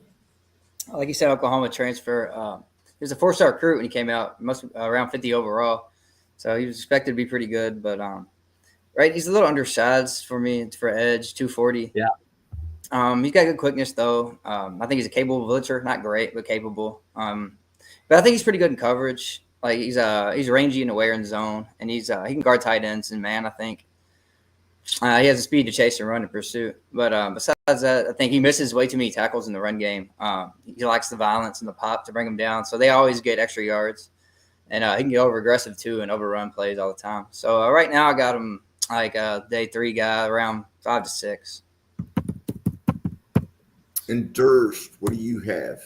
Like you said, Oklahoma transfer. He was a 4-star recruit when he came out, around 50 overall. So he was expected to be pretty good, but right, he's a little undersized for me for edge, 240. Yeah. He's got good quickness though. I think he's a capable blitzer, not great, but capable. But I think he's pretty good in coverage. Like he's rangy and aware in zone, and he can guard tight ends and man. I think he has the speed to chase and run in pursuit. But besides that, I think he misses way too many tackles in the run game. He likes the violence and the pop to bring him down, so they always get extra yards. And he can get over aggressive too and overrun plays all the time. So right now I got him like a day 3 guy around 5 to 6. And Durst, what do you have?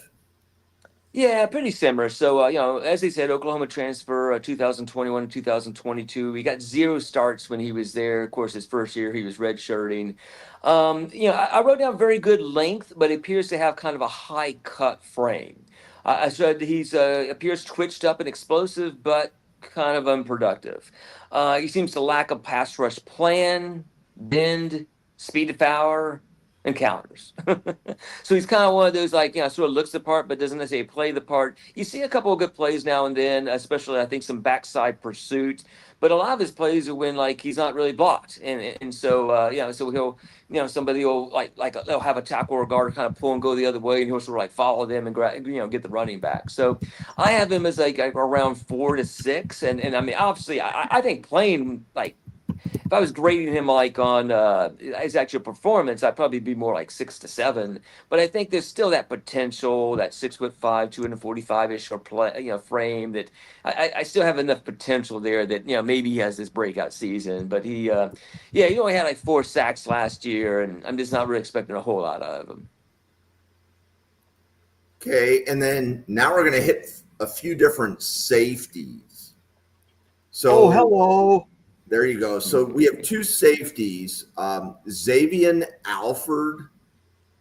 Yeah, pretty similar. So, as they said, Oklahoma transfer 2021 to 2022. He got 0 starts when he was there. Of course, his first year he was redshirting. I wrote down very good length, but it appears to have kind of a high cut frame. I said he's appears twitched up and explosive, but kind of unproductive. He seems to lack a pass rush plan, bend, speed to power, and counters. So he's kind of one of those, sort of looks the part, but doesn't necessarily play the part. You see a couple of good plays now and then, especially I think some backside pursuit. But a lot of his plays are when he's not really blocked, and so so he'll somebody will they'll have a tackle or a guard kind of pull and go the other way, and he'll sort of follow them and get the running back. So I have him as around 4 to 6, and I mean obviously I think playing if I was grading him on his actual performance, I'd probably be more 6 to 7. But I think there's still that potential, that 6'5", 245-ish frame that I still have enough potential there that maybe he has this breakout season. But he only had 4 sacks last year, and I'm just not really expecting a whole lot out of him. Okay, and then now we're going to hit a few different safeties. So, hello. There you go. So we have 2 safeties, Xavier Alford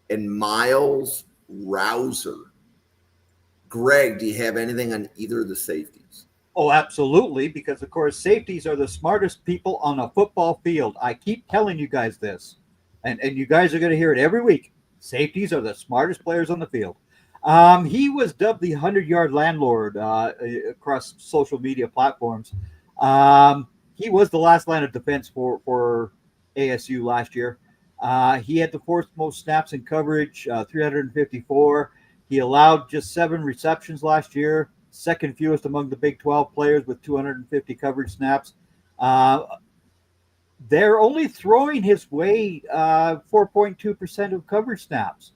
and Miles Rouser. Greg, do you have anything on either of the safeties? Oh, absolutely, because, of course, safeties are the smartest people on a football field. I keep telling you guys this, and you guys are going to hear it every week. Safeties are the smartest players on the field. He was dubbed the 100-yard landlord across social media platforms. he was the last line of defense for ASU last year. He had the fourth most snaps in coverage, 354. He allowed just 7 receptions last year, second fewest among the Big 12 players with 250 coverage snaps. They're only throwing his way 4.2% of coverage snaps.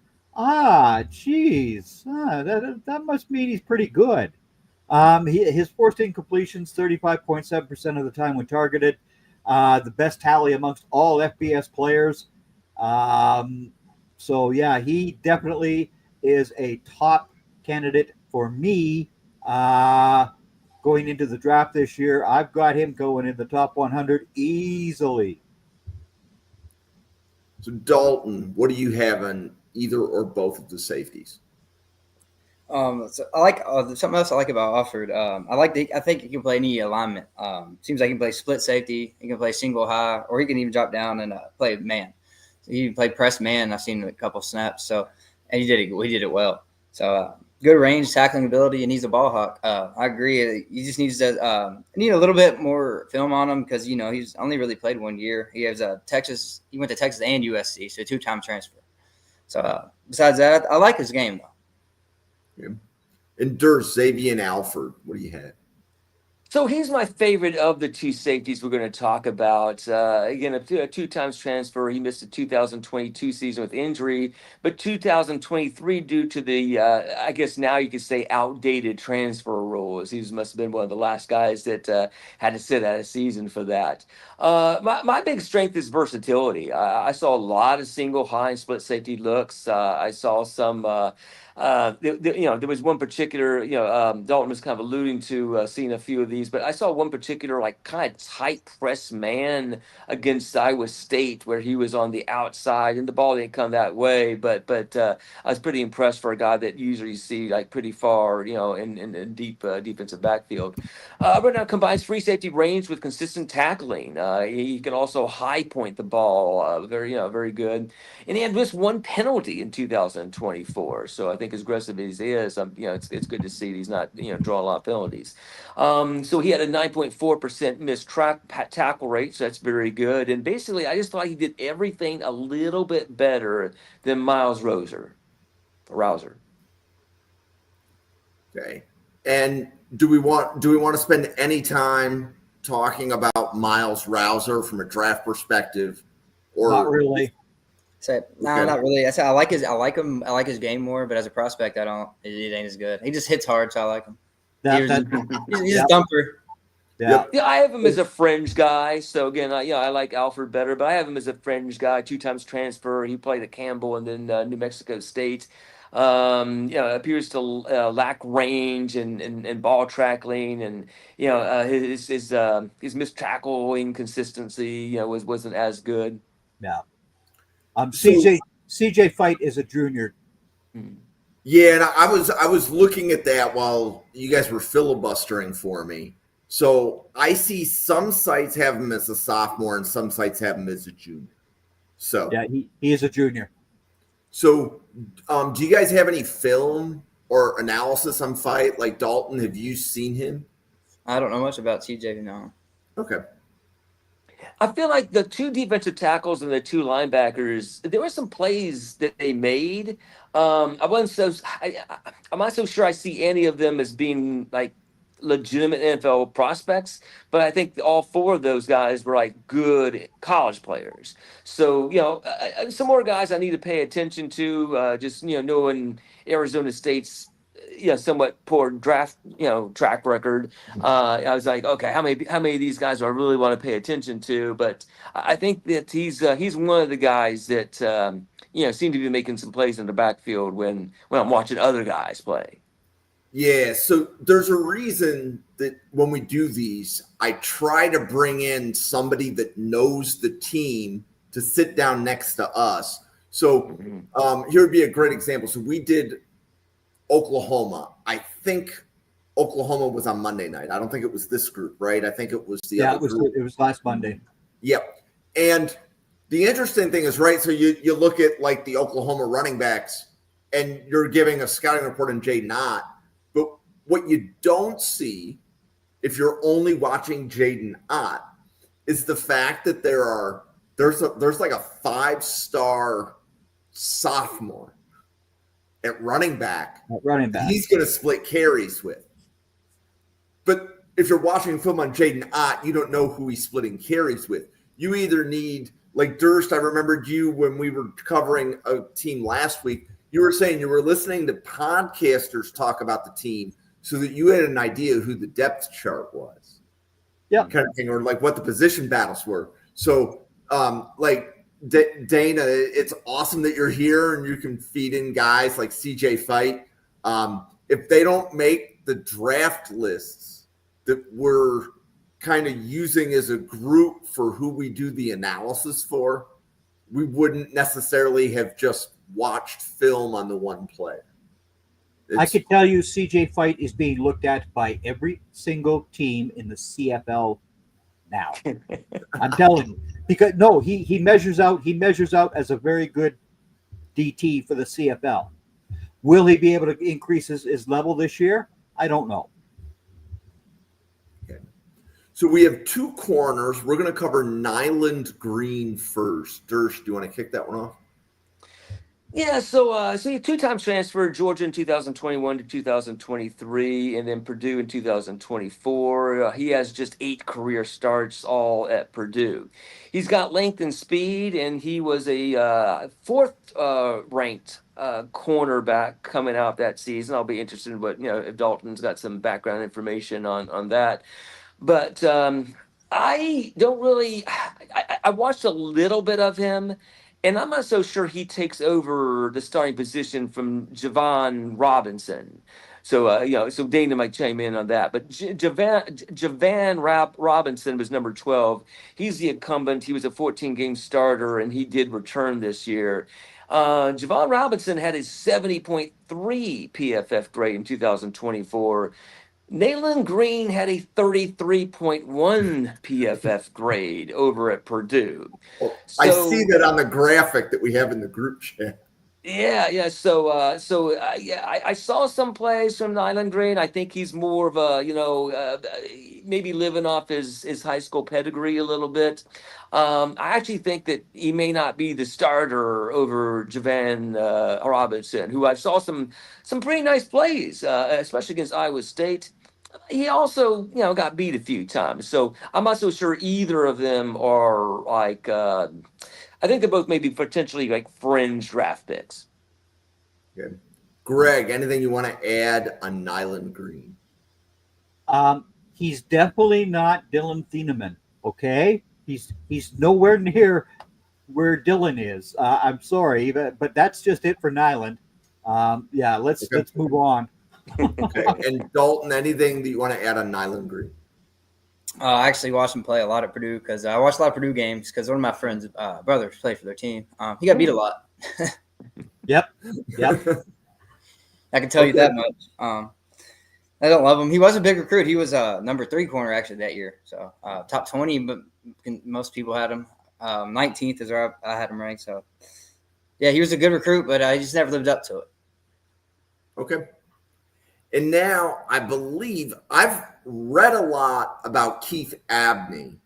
Geez. That must mean he's pretty good. His forced incompletions, 35.7% of the time when targeted. The best tally amongst all FBS players. So, yeah, he definitely is a top candidate for me going into the draft this year. I've got him going in the top 100 easily. So, Dalton, what do you have on either or both of the safeties? So I like something else I like about Alford. I think he can play any alignment. Seems like he can play split safety. He can play single high, or he can even drop down and play man. So he can play press man. I've seen a couple snaps. So, and he did it well. So good range, tackling ability, and he's a ball hawk. I agree. He just needs to need a little bit more film on him because he's only really played 1 year. He has Texas. He went to Texas and USC, so 2-time transfer. So besides that, I like his game though. Yeah. And Xavier and Alford, what do you have? So he's my favorite of the two safeties we're going to talk about. Again, a 2 times transfer. He missed the 2022 season with injury, but 2023 due to the, I guess now you could say, outdated transfer rules. He must have been one of the last guys that had to sit out a season for that. My big strength is versatility. I saw a lot of single high and split safety looks. I saw some. There was one particular, Dalton was kind of alluding to seeing a few of these, but I saw one particular like kind of tight press man against Iowa State where he was on the outside and the ball didn't come that way, but I was pretty impressed for a guy that usually you see like pretty far, in deep defensive backfield. But now combines free safety range with consistent tackling. He can also high point the ball, very good. And he had just 1 penalty in 2024. So I think as aggressive as he is, it's good to see he's not, drawing a lot of penalties. So he had a 9.4% missed tackle rate. So that's very good. And basically, I just thought he did everything a little bit better than Miles Rouser. Okay. And do we want to spend any time talking about Miles Rouser from a draft perspective? Or Not really. Not really. I like him. I like his game more, but as a prospect, it ain't as good. He just hits hard, so I like him. He's a thumper. Yeah. Yeah, I have him as a fringe guy. So again, I like Alfred better, but I have him as a fringe guy. 2 times transfer. He played at Campbell and then New Mexico State. Appears to lack range and ball tackling, and his missed tackle inconsistency wasn't as good. Yeah. CJ Fight is a junior. Yeah, and I was looking at that while you guys were filibustering for me. So I see some sites have him as a sophomore and some sites have him as a junior. So yeah, he is a junior. So do you guys have any film or analysis on Fight? Like Dalton, have you seen him? I don't know much about TJ now. Okay. I feel like the 2 defensive tackles and the 2 linebackers, there were some plays that they made. I'm not so sure I see any of them as being like legitimate NFL prospects, but I think all 4 of those guys were like good college players. So, some more guys I need to pay attention to, just, knowing Arizona State's somewhat poor draft, track record. I was like, okay, how many of these guys do I really want to pay attention to? But I think that he's one of the guys that seem to be making some plays in the backfield when I'm watching other guys play. Yeah, so there's a reason that when we do these, I try to bring in somebody that knows the team to sit down next to us. So here would be a great example. So we did Oklahoma. I think Oklahoma was on Monday night. I don't think it was this group, right? I think it was the other group. It was last Monday. Yep. And the interesting thing is, right, so you look at like the Oklahoma running backs and you're giving a scouting report on Jaden Ott, but what you don't see if you're only watching Jaden Ott is the fact that there's like a 5-star sophomore at running back. He's going to split carries with. But if you're watching film on Jaden Ott, you don't know who he's splitting carries with. You either need, like Durst, I remembered you when we were covering a team last week. You were saying you were listening to podcasters talk about the team so that you had an idea who the depth chart was. Yeah. Kind of thing, or like what the position battles were. So, like Dana, it's awesome that you're here and you can feed in guys like CJ Fight. If they don't make the draft lists that we're kind of using as a group for who we do the analysis for, we wouldn't necessarily have just watched film on the one player. I could tell you CJ Fight is being looked at by every single team in the CFL now. I'm telling you. Because no, he measures out as a very good DT for the CFL. Will he be able to increase his level this year? I don't know. Okay. So we have 2 corners. We're going to cover Nyland Green first. Durst, do you want to kick that one off? Yeah, so he 2 times transferred, Georgia in 2021 to 2023, and then Purdue in 2024. He has just 8 career starts, all at Purdue. He's got length and speed, and he was a 4th ranked cornerback coming out that season. I'll be interested in what, if Dalton's got some background information on that. But I don't really. I watched a little bit of him. And I'm not so sure he takes over the starting position from Javon Robinson. So, so Dana might chime in on that. But Javan Robinson was number 12. He's the incumbent. He was a 14-game starter, and he did return this year. Javon Robinson had a 70.3 PFF grade in 2024. Nayland Green had a 33.1 PFF grade over at Purdue. I see that on the graphic that we have in the group chat. Yeah. So I saw some plays from Nayland Green. I think he's more of a, maybe living off his high school pedigree a little bit. I actually think that he may not be the starter over Javan Robinson, who I saw some pretty nice plays, especially against Iowa State. He also, got beat a few times. So I'm not so sure either of them are like, I think they're both maybe potentially like fringe draft picks. Good. Greg, anything you want to add on Nyland Green? He's definitely not Dylan Thieneman. Okay. He's nowhere near where Dylan is. I'm sorry, but that's just it for Nyland. Let's move on. Okay. And Dalton, anything that you want to add on Nyland Green? I actually watched him play a lot at Purdue because I watched a lot of Purdue games because one of my friends' brothers played for their team. He got beat a lot. Yep. I can tell you that much. I don't love him. He was a big recruit. He was number 3 corner actually that year. So top 20, but most people had him. 19th is where I had him ranked. So yeah, he was a good recruit, but I just never lived up to it. Okay. And now I believe I've read a lot about Keith Abney.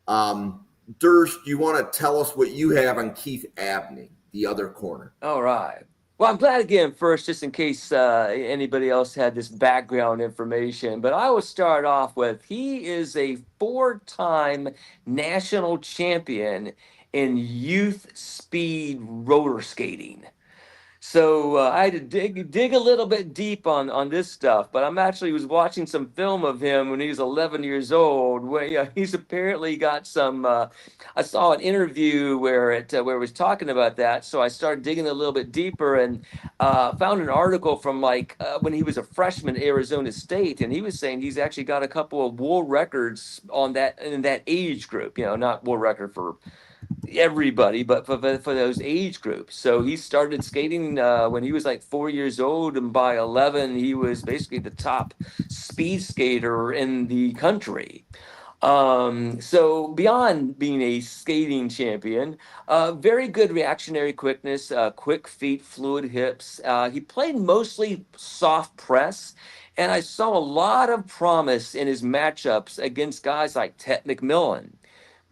Durst, do you want to tell us what you have on Keith Abney, the other corner? All right. Well, I'm glad again first, just in case anybody else had this background information, but I will start off with he is a 4-time national champion in youth speed roller skating. So I had to dig a little bit deep on this stuff, but I'm actually was watching some film of him when he was 11 years old. Where he's apparently got some. I saw an interview where it was talking about that, so I started digging a little bit deeper and found an article from when he was a freshman at Arizona State, and he was saying he's actually got a couple of world records in that age group. Not world record for everybody, but for those age groups. So he started skating when he was like 4 years old, and by 11 he was basically the top speed skater in the country. So beyond being a skating champion, very good reactionary quickness, quick feet, fluid hips. He played mostly soft press, and I saw a lot of promise in his matchups against guys like Ted McMillan.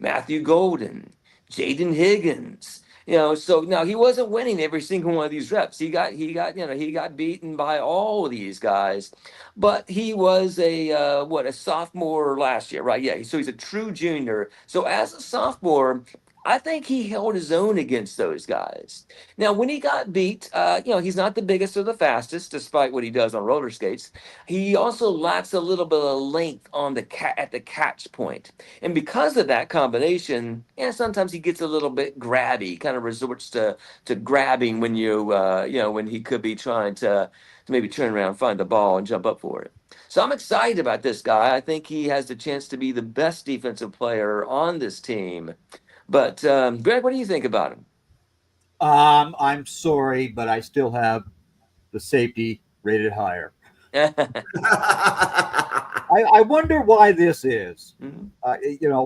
Matthew Golden, Jaden Higgins. So now he wasn't winning every single one of these reps. He got beaten by all of these guys, but he was a sophomore last year, right? Yeah. So he's a true junior. So as a sophomore, I think he held his own against those guys. Now, when he got beat, he's not the biggest or the fastest, despite what he does on roller skates. He also lacks a little bit of length on at the catch point. And because of that combination, sometimes he gets a little bit grabby, kind of resorts to grabbing when when he could be trying to maybe turn around, find the ball, and jump up for it. So I'm excited about this guy. I think he has the chance to be the best defensive player on this team. But Greg, what do you think about him? I'm sorry, but I still have the safety rated higher. I wonder why this is. Mhm.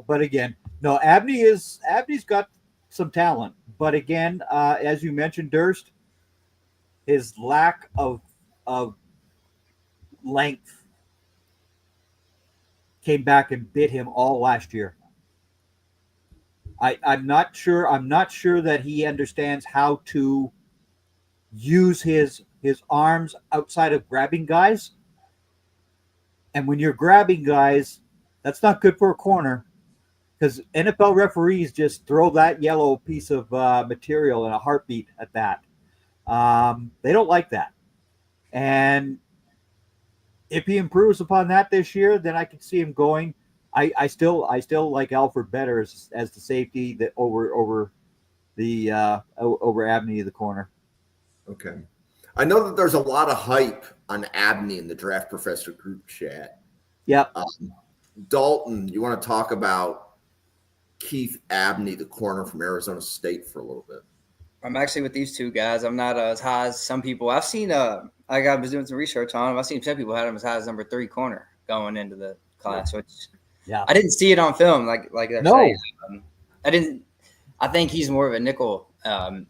But again, no, Abney's got some talent, but again, as you mentioned, Durst, his lack of length came back and bit him all last year. I'm not sure that he understands how to use his arms outside of grabbing guys. And when you're grabbing guys, that's not good for a corner, because NFL referees just throw that yellow piece of material in a heartbeat at that. They don't like that. And if he improves upon that this year, then I can see him going. I still like Alfred better as the safety that over Abney the corner. Okay. I know that there's a lot of hype on Abney in the Draft Professor group chat. Yep. Dalton, you want to talk about Keith Abney, the corner from Arizona State, for a little bit? I'm actually with these two guys. I'm not as high as some people. I've seen I was doing some research on him. I've seen some people had him as high as number 3 corner going into the class, which I didn't see it on film like they're saying. I think he's more of a nickel on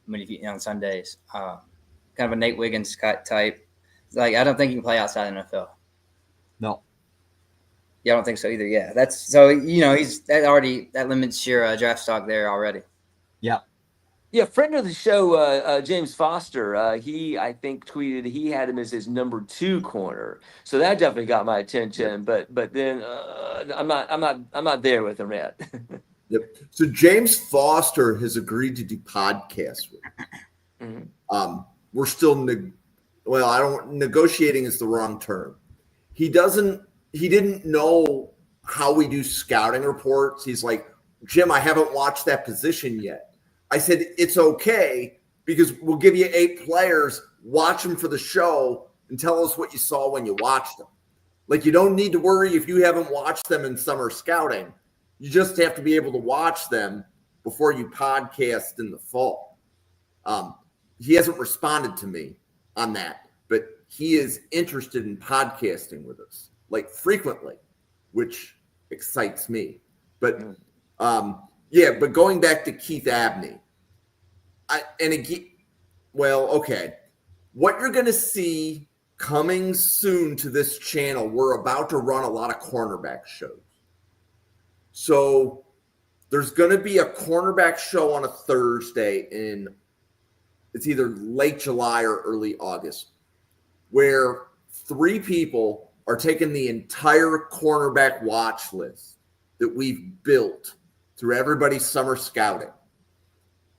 Sundays. Kind of a Nate Wiggins type. I don't think he can play outside the NFL. No. Yeah, I don't think so either. Yeah, that's so. That limits your draft stock there already. Yeah. Yeah, friend of the show, James Foster. He, I think, tweeted he had him as his number 2 corner. So that definitely got my attention. But then I'm not there with him yet. Yep. So James Foster has agreed to do podcasts with me. Mm-hmm. We're still negotiating is the wrong term. He didn't know how we do scouting reports. He's like, Jim, I haven't watched that position yet. I said, it's okay, because we'll give you 8 players, watch them for the show, and tell us what you saw when you watched them. Like, you don't need to worry if you haven't watched them in summer scouting. You just have to be able to watch them before you podcast in the fall. He hasn't responded to me on that, but he is interested in podcasting with us, like, frequently, which excites me. But but going back to Keith Abney, what you're going to see coming soon to this channel, we're about to run a lot of cornerback shows. So there's going to be a cornerback show on a Thursday it's either late July or early August, where 3 people are taking the entire cornerback watch list that we've built through everybody's summer scouting.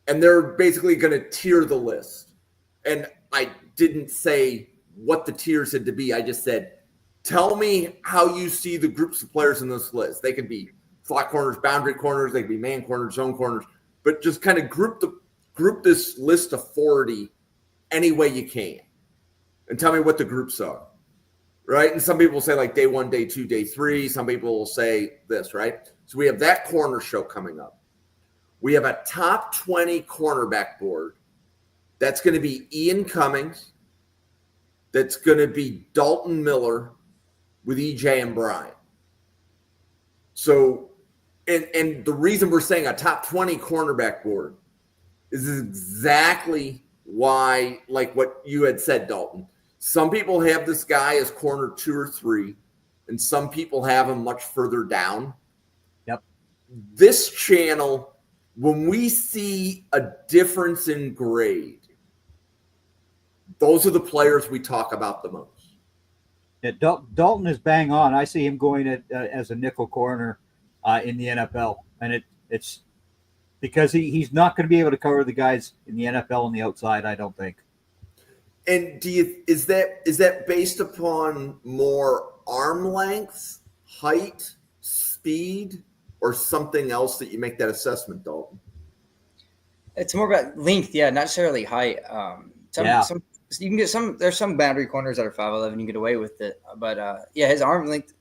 And they're basically going to tier the list. And I didn't say what the tiers had to be. I just said, tell me how you see the groups of players in this list. They could be slot corners, boundary corners, they could be man corners, zone corners, but just kind of group this list of 40 any way you can. And tell me what the groups are. Right? And some people will say like day 1, day 2, day 3. Some people will say this, right? So we have that corner show coming up. We have a top 20 cornerback board. That's going to be Ian Cummings. That's going to be Dalton Miller with EJ and Brian. So, and the reason we're saying a top 20 cornerback board is exactly why, like what you had said, Dalton. Some people have this guy as corner 2 or 3, and some people have him much further down. Yep. this channel, when we see a difference in grade, those are the players we talk about the most. Yeah, Dalton is bang on. I see him going as a nickel corner in the NFL, and it's because he's not going to be able to cover the guys in the NFL on the outside. I don't think. And is that based upon more arm length, height, speed, or something else that you make that assessment, Dalton? It's more about length, yeah, not necessarily height. Some you can get some. There's some boundary corners that are 5'11", you get away with it, but yeah, his arm length.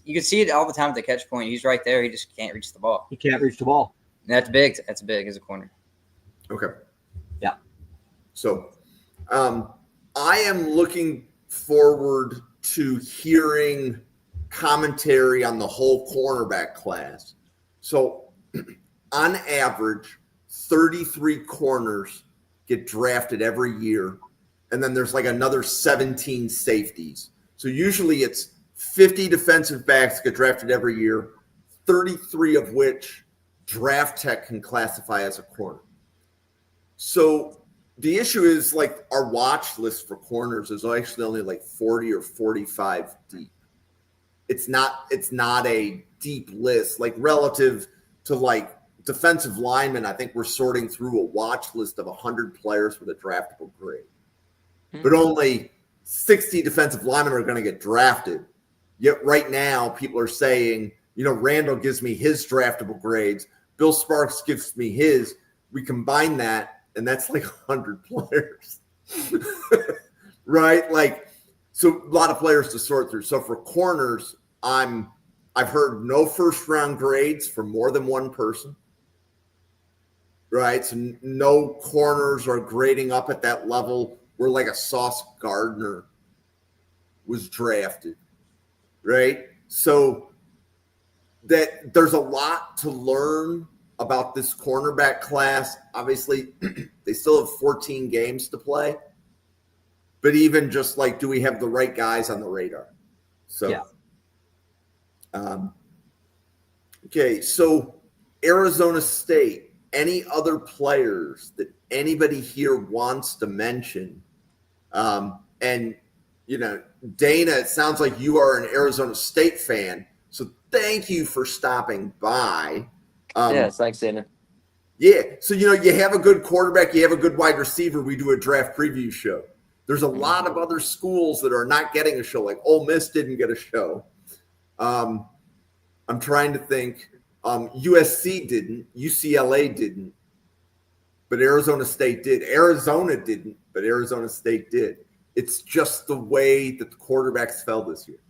You can see it all the time at the catch point. He's right there. He just can't reach the ball. He can't reach the ball. And that's big. That's big as a corner. Okay. Yeah. So, I am looking forward to hearing commentary on the whole cornerback class. So, on average, 33 corners get drafted every year. And then there's like another 17 safeties. So usually it's 50 defensive backs get drafted every year, 33 of which Draft Tech can classify as a corner. So the issue is like our watch list for corners is actually only like 40 or 45 deep. It's not a deep list, like relative to like defensive linemen. I think we're sorting through a watch list of 100 players with a draftable grade. But only 60 defensive linemen are going to get drafted. Yet right now, people are saying, Randall gives me his draftable grades. Bill Sparks gives me his. We combine that, and that's like 100 players. Right? Like, so a lot of players to sort through. So for corners, I've heard no first-round grades for more than one person. Right? So no corners are grading up at that level where like a Sauce Gardner was drafted, right? So that there's a lot to learn about this cornerback class. Obviously, they still have 14 games to play. But even just like, do we have the right guys on the radar? So, yeah. Okay, so Arizona State, any other players that anybody here wants to mention? And, Dana, it sounds like you are an Arizona State fan. So thank you for stopping by. Yes, thanks, Dana. Yeah. So, you have a good quarterback, you have a good wide receiver. We do a draft preview show. There's a lot of other schools that are not getting a show. Like Ole Miss didn't get a show. I'm trying to think. USC didn't. UCLA didn't. But Arizona State did. Arizona didn't, but Arizona State did. It's just the way that the quarterbacks fell this year.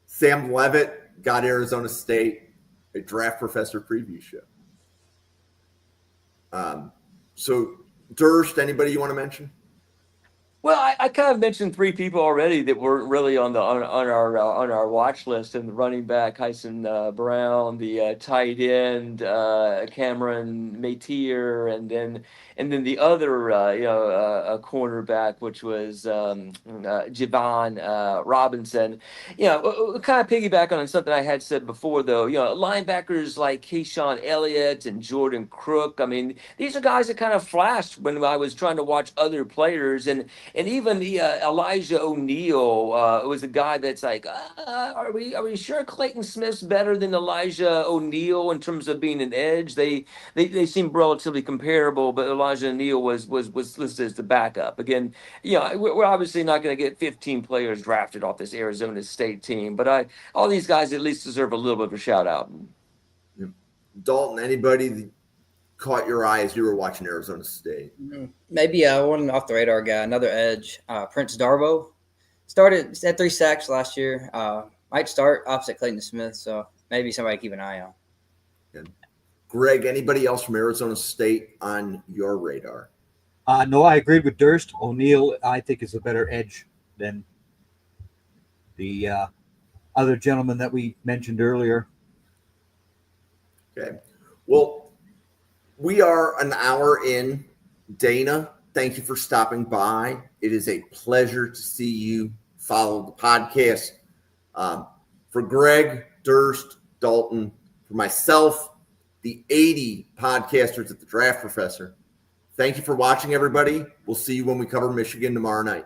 Sam Levitt got Arizona State a draft professor preview show. So, Durst, anybody you want to mention? Well, I kind of mentioned three people already that weren't really on our watch list, and the running back Hyson Brown, the tight end Cameron Matier, and then the other cornerback, which was Javon Robinson. Kind of piggyback on something I had said before, though. Linebackers like Keyshawn Elliott and Jordan Crook. I mean, these are guys that kind of flashed when I was trying to watch other players, and even Elijah O'Neal was a guy that's like, are we sure Clayton Smith's better than Elijah O'Neal in terms of being an edge? They seem relatively comparable, but Elijah O'Neal was listed as the backup. Again, we're obviously not going to get 15 players drafted off this Arizona State team, but all these guys at least deserve a little bit of a shout out. Dalton, anybody that caught your eye as you were watching Arizona State? Maybe one off the radar guy, another edge, Prince Darbo. Had 3 sacks last year. Might start opposite Clayton Smith, so maybe somebody to keep an eye on. And Greg, anybody else from Arizona State on your radar? No, I agreed with Durst. O'Neal, I think, is a better edge than the other gentleman that we mentioned earlier. Okay. Well, we are an hour in. Dana, thank you for stopping by. It is a pleasure to see you follow the podcast. For Greg, Durst, Dalton, for myself, the 80 podcasters at the Draft Professor. Thank you for watching, everybody. We'll see you when we cover Michigan tomorrow night.